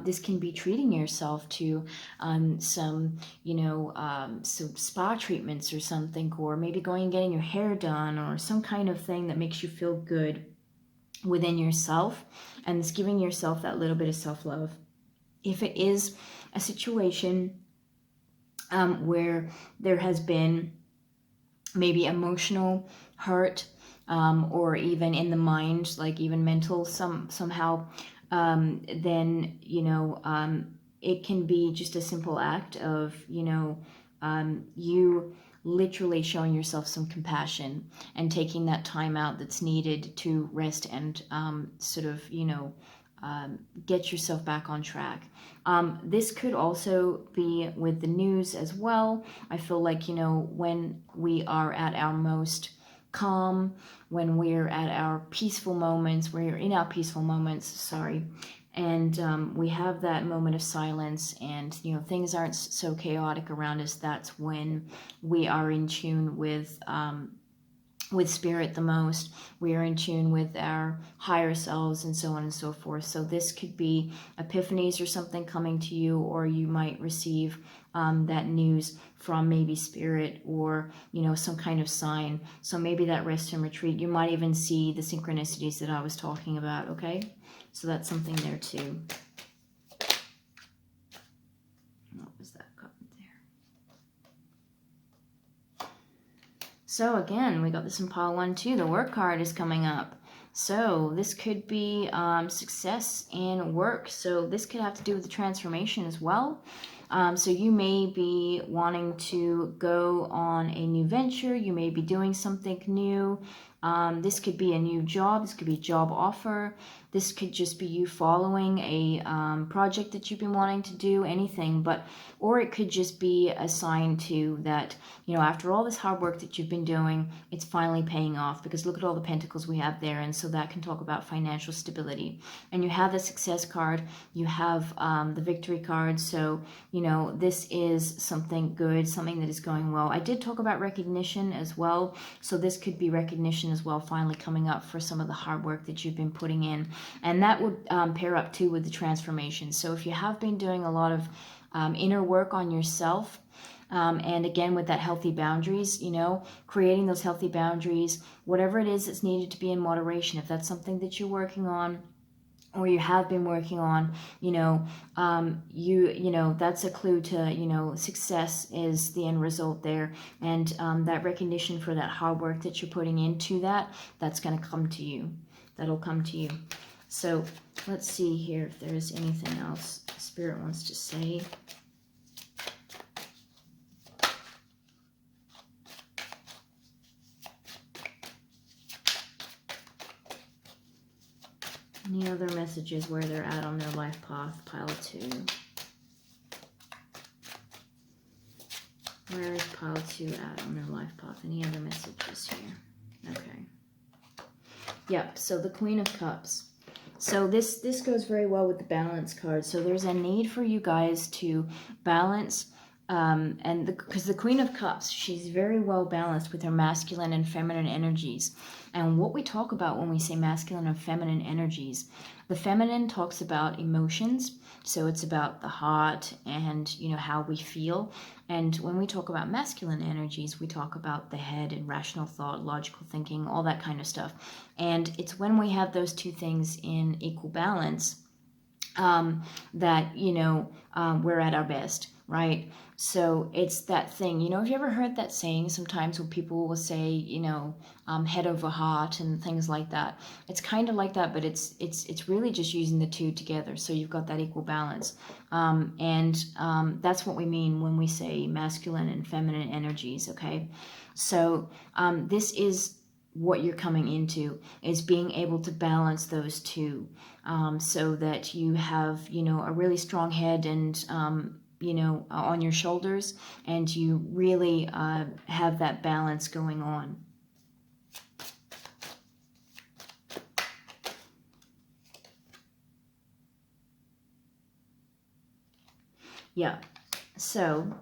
Speaker 1: This can be treating yourself to some, you know, some spa treatments or something, or maybe going and getting your hair done, or some kind of thing that makes you feel good within yourself, and it's giving yourself that little bit of self-love. If it is a situation where there has been maybe emotional hurt, or even in the mind, like even mental somehow, then, you know, it can be just a simple act of, you know, you literally showing yourself some compassion and taking that time out that's needed to rest and sort of, you know, get yourself back on track. This could also be with the news as well. I feel like, you know, when we are at our most calm, when we're at our peaceful moments, we're in our peaceful moments, sorry, and we have that moment of silence, and, you know, things aren't so chaotic around us, that's when we are in tune with spirit the most. We are in tune with our higher selves and so on and so forth. So this could be epiphanies or something coming to you, or you might receive that news from maybe spirit, or, you know, some kind of sign. So maybe that rest and retreat, you might even see the synchronicities that I was talking about, okay? So that's something there too. What was that card there? So again, we got this in pile 1 too. The work card is coming up. So this could be success in work. So this could have to do with the transformation as well. So you may be wanting to go on a new venture. You may be doing something new. This could be a new job. This could be a job offer. This could just be you following a project that you've been wanting to do, anything. Or it could just be a sign too that, you know, after all this hard work that you've been doing, it's finally paying off, because look at all the pentacles we have there. And so that can talk about financial stability. And you have the success card, you have the victory card. So, you know, this is something good, something that is going well. I did talk about recognition as well. So this could be recognition as well, finally coming up for some of the hard work that you've been putting in. And that would pair up too with the transformation. So if you have been doing a lot of inner work on yourself, and again with that healthy boundaries, you know, creating those healthy boundaries, whatever it is that's needed to be in moderation, if that's something that you're working on or you have been working on, you know, you know, that's a clue to, you know, success is the end result there. And that recognition for that hard work that you're putting into that's going to come to you. That'll come to you. So let's see here if there's anything else Spirit wants to say. Any other messages where they're at on their life path? Pile 2. Where is pile 2 at on their life path? Any other messages here? Okay. Yep, so the Queen of Cups. So this goes very well with the balance card. So there's a need for you guys to balance, because the Queen of Cups, she's very well balanced with her masculine and feminine energies. And what we talk about when we say masculine and feminine energies, the feminine talks about emotions. So it's about the heart and, you know, how we feel. And when we talk about masculine energies, we talk about the head and rational thought, logical thinking, all that kind of stuff. And it's when we have those two things in equal balance that, you know, we're at our best, right? So it's that thing, you know, have you ever heard that saying sometimes when people will say, you know, head over heart and things like that? It's kind of like that, but it's really just using the two together. So you've got that equal balance. That's what we mean when we say masculine and feminine energies, okay? So this is what you're coming into, is being able to balance those two, so that you have, you know, a really strong head and, you know, on your shoulders, and you really have that balance going on. Yeah, so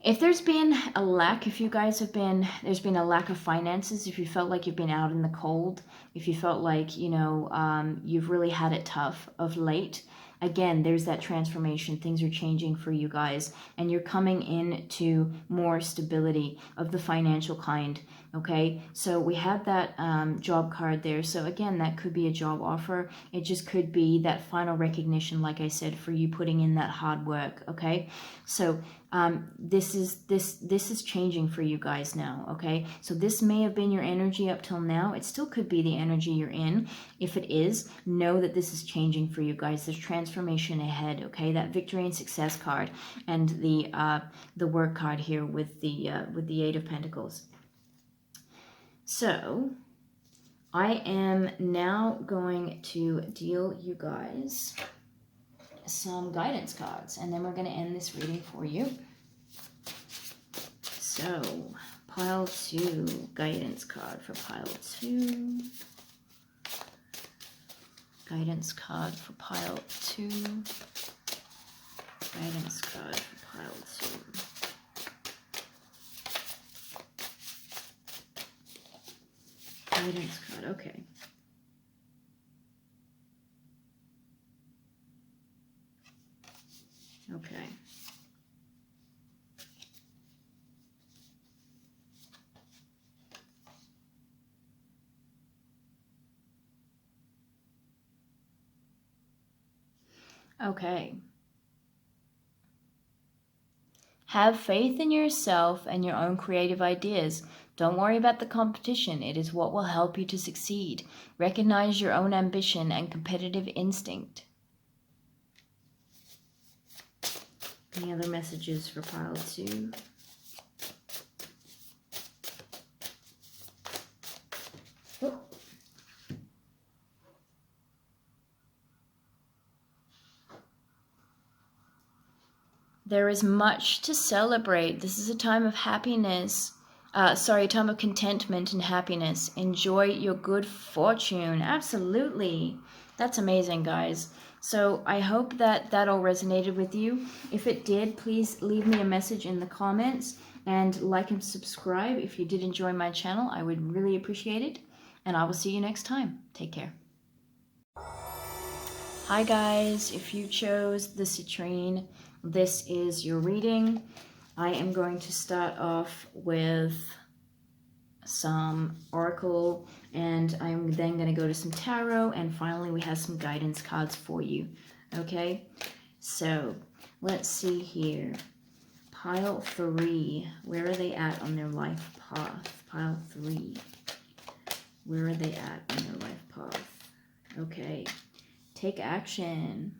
Speaker 1: if there's been a lack, if you guys have been, there's been a lack of finances, if you felt like you've been out in the cold, if you felt like, you know, you've really had it tough of late, again, there's that transformation. Things are changing for you guys, and you're coming into more stability of the financial kind, okay? So we had that job card there. So again, that could be a job offer. It just could be that final recognition, like I said, for you putting in that hard work, okay? So this is changing for you guys now, okay? So this may have been your energy up till now. It still could be the energy you're in. If it is, know that this is changing for you guys. There's transformation ahead, okay? That victory and success card, and the work card here with the Eight of Pentacles. So I am now going to deal you guys some guidance cards, and then we're going to end this reading for you. So pile 2, guidance card for pile 2. Guidance card for pile 2. Guidance card for pile 2. Guidance card, okay. Okay. Okay. Have faith in yourself and your own creative ideas. Don't worry about the competition. It is what will help you to succeed. Recognize your own ambition and competitive instinct. Any other messages for pile 2? There is much to celebrate. This is a time of happiness. A time of contentment and happiness. Enjoy your good fortune. Absolutely. That's amazing, guys. So I hope that that all resonated with you. If it did, please leave me a message in the comments and like and subscribe. If you did enjoy my channel, I would really appreciate it. And I will see you next time. Take care. Hi guys, if you chose the citrine, this is your reading. I am going to start off with some oracle, and I'm then going to go to some tarot, and finally we have some guidance cards for you. Okay, so let's see here. Pile 3, where are they at on their life path? Pile 3, where are they at on their life path? Okay, take action.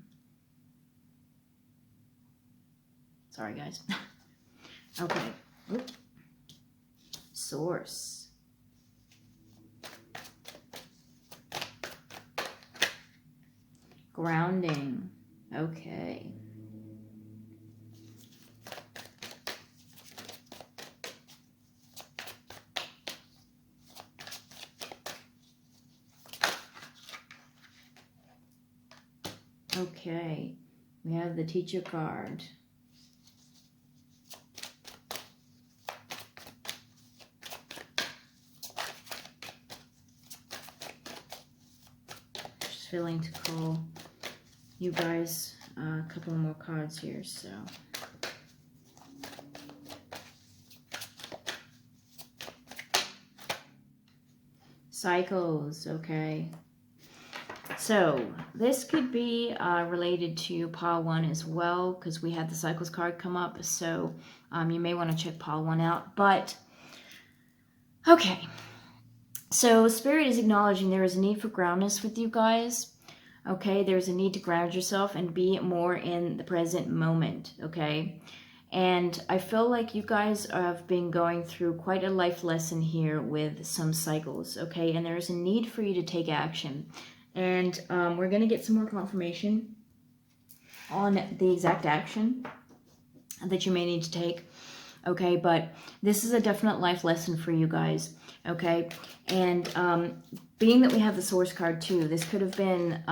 Speaker 1: Sorry guys. Okay. Oop. Source. Grounding. Okay. Okay. We have the teacher card. Feeling to call you guys a couple more cards here, so cycles. Okay, so this could be related to pile 1 as well, because we had the cycles card come up, so you may want to check pile 1 out. But okay, so Spirit is acknowledging there is a need for groundness with you guys. Okay, there's a need to ground yourself and be more in the present moment. Okay, and I feel like you guys have been going through quite a life lesson here with some cycles. Okay, and there's a need for you to take action. And we're going to get some more confirmation on the exact action that you may need to take. Okay, but this is a definite life lesson for you guys. Okay, and being that we have the source card too, this could have been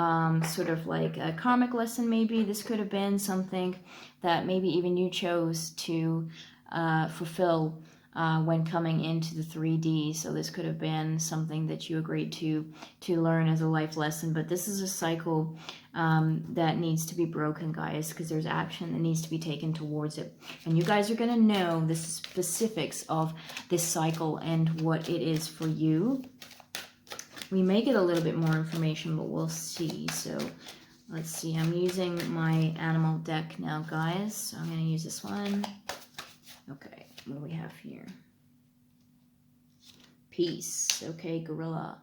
Speaker 1: sort of like a karmic lesson maybe. This could have been something that maybe even you chose to fulfill when coming into the 3D. So this could have been something that you agreed to learn as a life lesson. But this is a cycle that needs to be broken, guys, because there's action that needs to be taken towards it. And you guys are going to know the specifics of this cycle and what it is for you. We may get a little bit more information, but we'll see. So let's see. I'm using my animal deck now, guys. So I'm going to use this one. Okay, what do we have here? Peace. Okay, gorilla.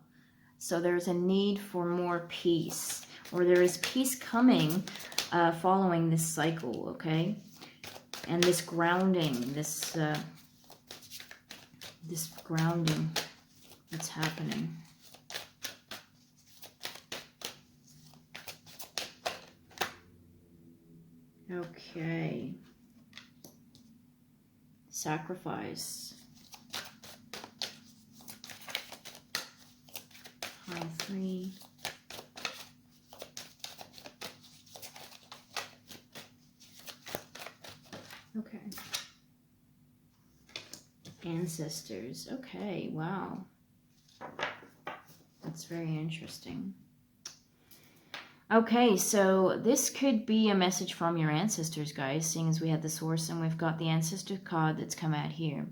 Speaker 1: So there's a need for more peace, or there is peace coming following this cycle, okay? And this grounding, this grounding that's happening. Okay. Sacrifice. Pile 3. Okay. Ancestors. Okay, wow. That's very interesting. Okay, so this could be a message from your ancestors, guys, seeing as we had the source and we've got the ancestor card that's come out here.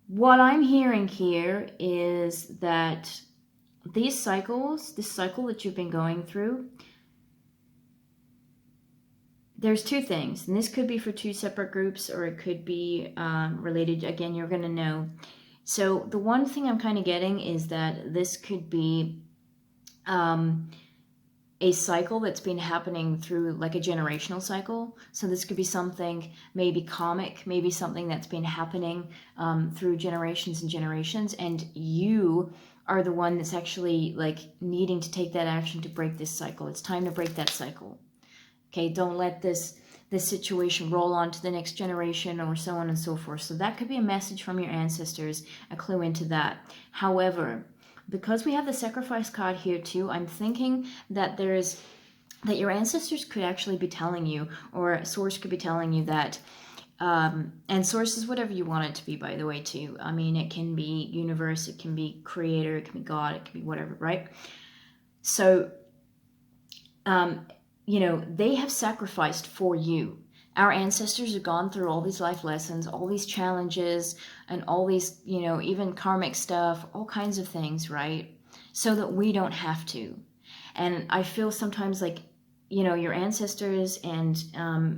Speaker 1: What I'm hearing here is that these cycles, this cycle that you've been going through, there's two things, and this could be for two separate groups, or it could be related. Again, you're going to know. So the one thing I'm kind of getting is that this could be a cycle that's been happening through like a generational cycle. So this could be something maybe karmic, maybe something that's been happening through generations and generations, and you are the one that's actually like needing to take that action to break this cycle. It's time to break that cycle. Okay, don't let this this situation roll on to the next generation, or so on and so forth. So that could be a message from your ancestors, a clue into that. However, because we have the sacrifice card here too, I'm thinking that your ancestors could actually be telling you, or a source could be telling you that, and source is whatever you want it to be, by the way, too. I mean, it can be universe, it can be creator, it can be God, it can be whatever, right? So, you know, they have sacrificed for you. Our ancestors have gone through all these life lessons, all these challenges, and all these, you know, even karmic stuff, all kinds of things, right? So that we don't have to. And I feel sometimes like, you know, your ancestors and,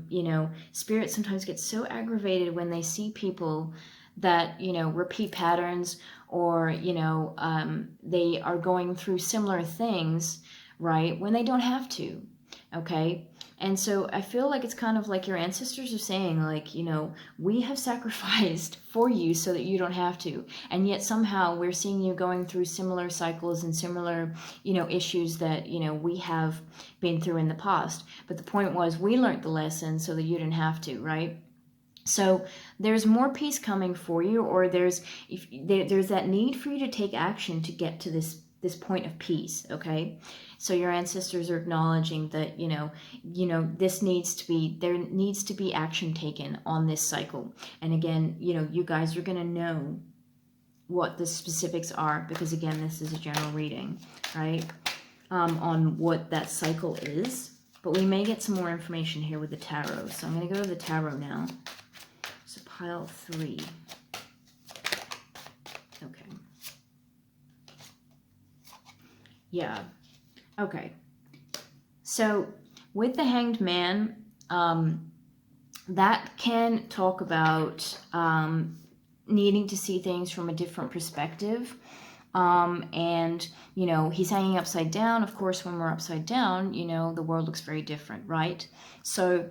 Speaker 1: you know, spirits sometimes get so aggravated when they see people that, you know, repeat patterns, or, you know, they are going through similar things, right, when they don't have to, okay? And so I feel like it's kind of like your ancestors are saying, like, you know, we have sacrificed for you so that you don't have to. And yet somehow we're seeing you going through similar cycles and similar, you know, issues that, you know, we have been through in the past. But the point was, we learned the lesson so that you didn't have to, right? So there's more peace coming for you, or there's that need for you to take action to get to this point of peace, okay? So your ancestors are acknowledging that, you know, there needs to be action taken on this cycle. And again, you know, you guys are going to know what the specifics are, because again, this is a general reading, right? On what that cycle is. But we may get some more information here with the tarot. So I'm going to go to the tarot now. So pile 3. Okay. Yeah. Okay. So with the Hanged Man, that can talk about needing to see things from a different perspective. And, you know, he's hanging upside down. Of course, when we're upside down, you know, the world looks very different, right? So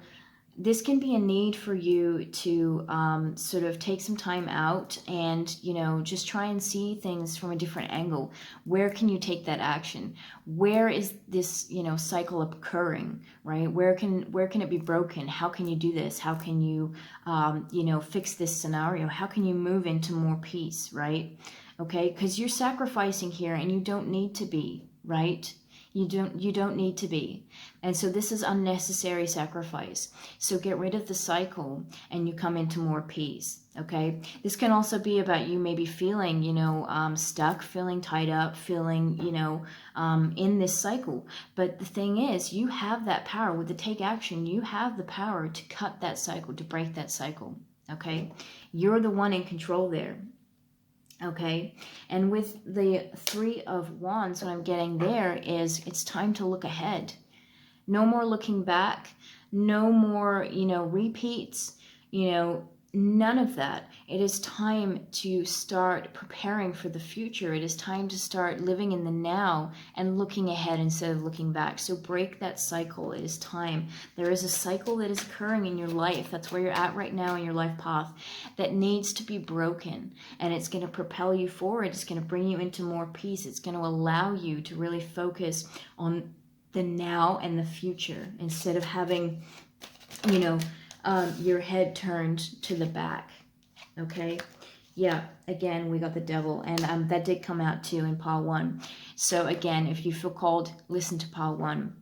Speaker 1: this can be a need for you to sort of take some time out and, you know, just try and see things from a different angle. Where can you take that action? Where is this, you know, cycle occurring, right? Where can it be broken? How can you do this? How can you, you know, fix this scenario? How can you move into more peace, right? Okay, because you're sacrificing here and you don't need to be, right? You don't need to be. And so this is unnecessary sacrifice. So get rid of the cycle and you come into more peace, okay? This can also be about you maybe feeling, you know, stuck, feeling tied up, feeling, you know, in this cycle. But the thing is, you have that power. With the take action, you have the power to cut that cycle, to break that cycle, okay? You're the one in control there. Okay, and with the 3 of Wands, what I'm getting there is it's time to look ahead. No more looking back. No more, you know, repeats. You know, none of that. It is time to start preparing for the future. It is time to start living in the now and looking ahead instead of looking back. So break that cycle. It is time. There is a cycle that is occurring in your life. That's where you're at right now in your life path, that needs to be broken. And it's going to propel you forward. It's going to bring you into more peace. It's going to allow you to really focus on the now and the future instead of having, you know, your head turned to the back. Okay, yeah, again, we got the Devil, and that did come out too in pile 1. So again, if you feel called, listen to pile 1.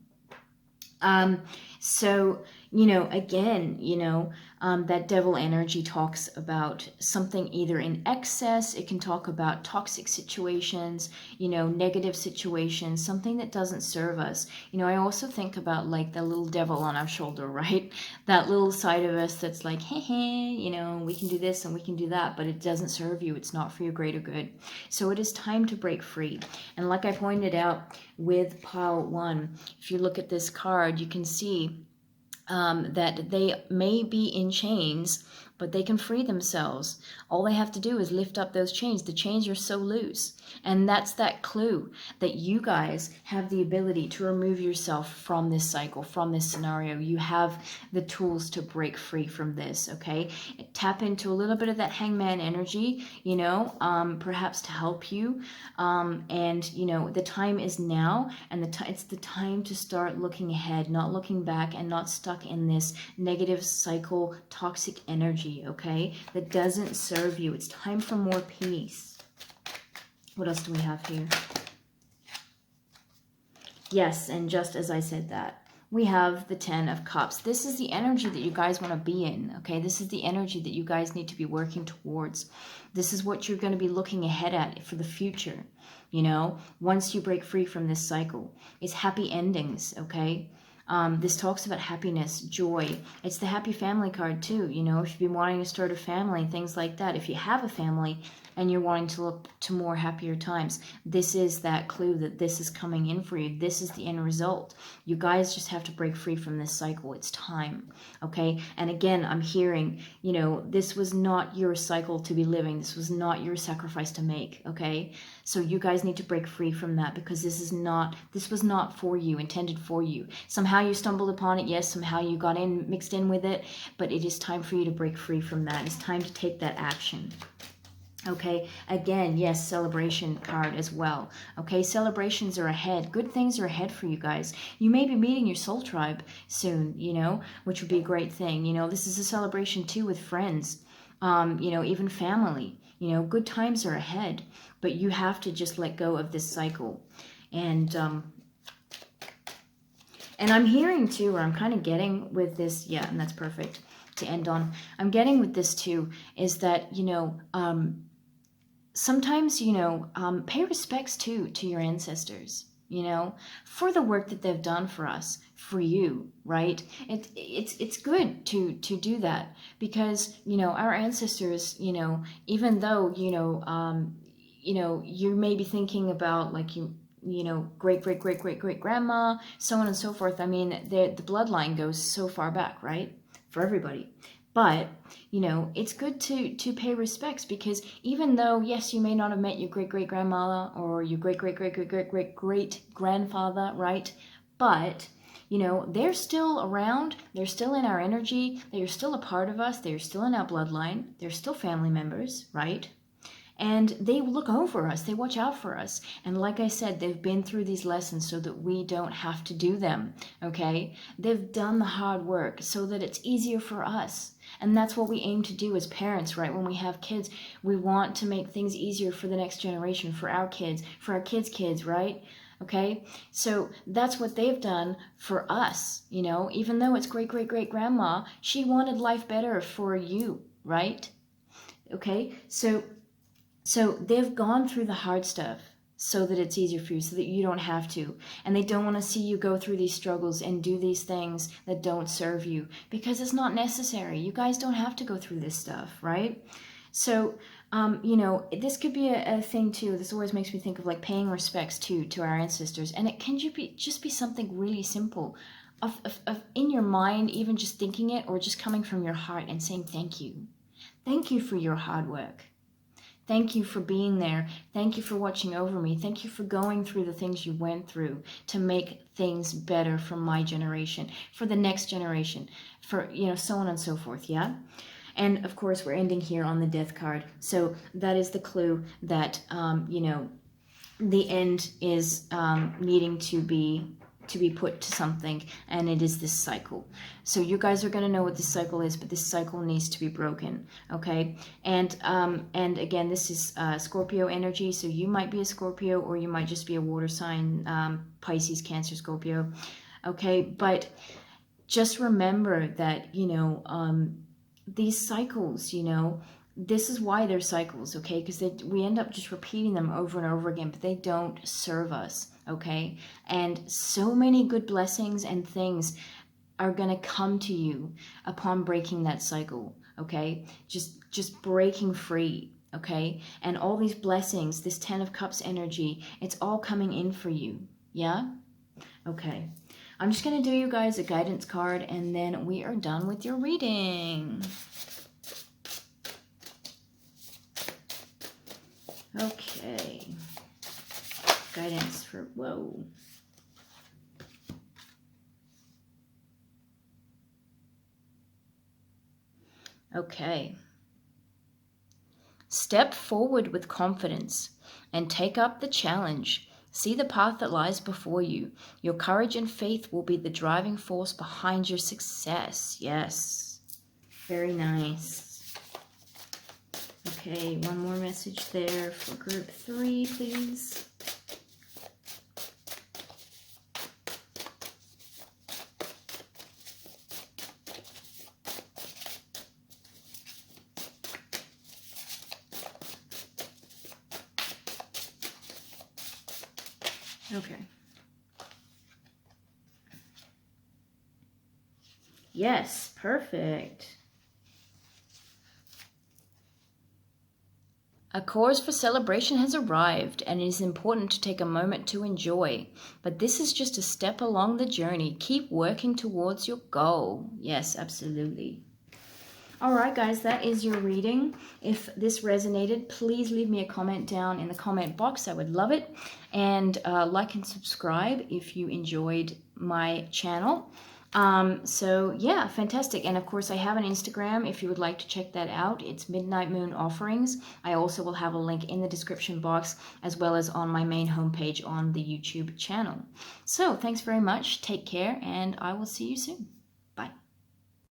Speaker 1: So, you know, again, you know, that Devil energy talks about something either in excess. It can talk about toxic situations, you know, negative situations, something that doesn't serve us. You know, I also think about like the little devil on our shoulder, right? That little side of us that's like, hey, you know, we can do this and we can do that, but it doesn't serve you. It's not for your greater good. So it is time to break free. And like I pointed out with pile 1, if you look at this card, you can see that they may be in chains but they can free themselves. All they have to do is lift up those chains. The chains are so loose. And that's that clue that you guys have the ability to remove yourself from this cycle, from this scenario. You have the tools to break free from this, okay? Tap into a little bit of that hangman energy, you know, perhaps to help you. And, you know, the time is now, and it's the time to start looking ahead, not looking back, and not stuck in this negative cycle, toxic energy, okay, that doesn't serve you. It's time for more peace. What else do we have here? Yes, and just as I said that, we have the 10 of Cups. This is the energy that you guys want to be in, okay? This is the energy that you guys need to be working towards. This is what you're going to be looking ahead at for the future, you know, once you break free from this cycle. It's happy endings, okay? This talks about happiness, joy. It's the happy family card too, you know, if you've been wanting to start a family, things like that. If you have a family and you're wanting to look to more happier times, this is that clue that this is coming in for you. This is the end result. You guys just have to break free from this cycle. It's time, okay? And again, I'm hearing, you know, this was not your cycle to be living. This was not your sacrifice to make, okay? So you guys need to break free from that, because this was not for you, intended for you. Somehow you stumbled upon it, yes, somehow you got mixed in with it, but it is time for you to break free from that. It's time to take that action. Okay, again, yes, celebration card as well. Okay, celebrations are ahead. Good things are ahead for you guys. You may be meeting your soul tribe soon, you know, which would be a great thing. You know, this is a celebration too with friends, you know, even family. You know, good times are ahead, but you have to just let go of this cycle. And I'm hearing too, or I'm kind of getting with this, yeah, and that's perfect to end on. I'm getting with this too, is that, you know, sometimes, you know, pay respects too to your ancestors, you know, for the work that they've done for us, for you, right? It's good to do that, because, you know, our ancestors, you know, even though, you know, you may be thinking about like you know, great grandma, so on and so forth. I mean, the bloodline goes so far back, right? For everybody. But, you know, it's good to pay respects, because even though, yes, you may not have met your great-great-grandmother or your great-great-great-great-great-grandfather, right? But, you know, they're still around. They're still in our energy. They are still a part of us. They're still in our bloodline. They're still family members, right? And they look over us. They watch out for us. And like I said, they've been through these lessons so that we don't have to do them, okay? They've done the hard work so that it's easier for us. And that's what we aim to do as parents, right? When we have kids, we want to make things easier for the next generation, for our kids' kids, right? Okay, so that's what they've done for us, you know, even though it's great-great-great-grandma, she wanted life better for you, right? Okay, so they've gone through the hard stuff so that it's easier for you, so that you don't have to. And they don't want to see you go through these struggles and do these things that don't serve you, because it's not necessary. You guys don't have to go through this stuff, right? So, you know, this could be a thing too. This always makes me think of like paying respects to our ancestors. And it can just be something really simple of in your mind, even just thinking it, or just coming from your heart and saying thank you. Thank you for your hard work. Thank you for being there. Thank you for watching over me. Thank you for going through the things you went through to make things better for my generation, for the next generation, for, you know, so on and so forth, yeah? And of course, we're ending here on the Death card. So that is the clue that, you know, the end is needing to be put to something, and it is this cycle. So you guys are going to know what this cycle is, but this cycle needs to be broken, okay? And again, this is Scorpio energy, so you might be a Scorpio, or you might just be a water sign, Pisces, Cancer, Scorpio, okay? But just remember that, you know, these cycles, you know, this is why they're cycles, okay? Because we end up just repeating them over and over again, but they don't serve us, okay? And so many good blessings and things are going to come to you upon breaking that cycle, okay? Just breaking free, okay? And all these blessings, this 10 of Cups energy, it's all coming in for you, yeah? Okay. I'm just going to do you guys a guidance card, and then we are done with your reading. Okay. Guidance for, whoa. Okay. Step forward with confidence and take up the challenge. See the path that lies before you. Your courage and faith will be the driving force behind your success. Yes. Very nice. Okay, one more message there for group 3, please. Okay. Yes, perfect. A cause for celebration has arrived, and it is important to take a moment to enjoy. But this is just a step along the journey. Keep working towards your goal. Yes, absolutely. All right, guys, that is your reading. If this resonated, please leave me a comment down in the comment box. I would love it. And like and subscribe if you enjoyed my channel. So yeah, fantastic. And of course, I have an Instagram if you would like to check that out. It's Midnight Moon Offerings. I also will have a link in the description box as well as on my main homepage on the YouTube channel. So thanks very much. Take care, and I will see you soon.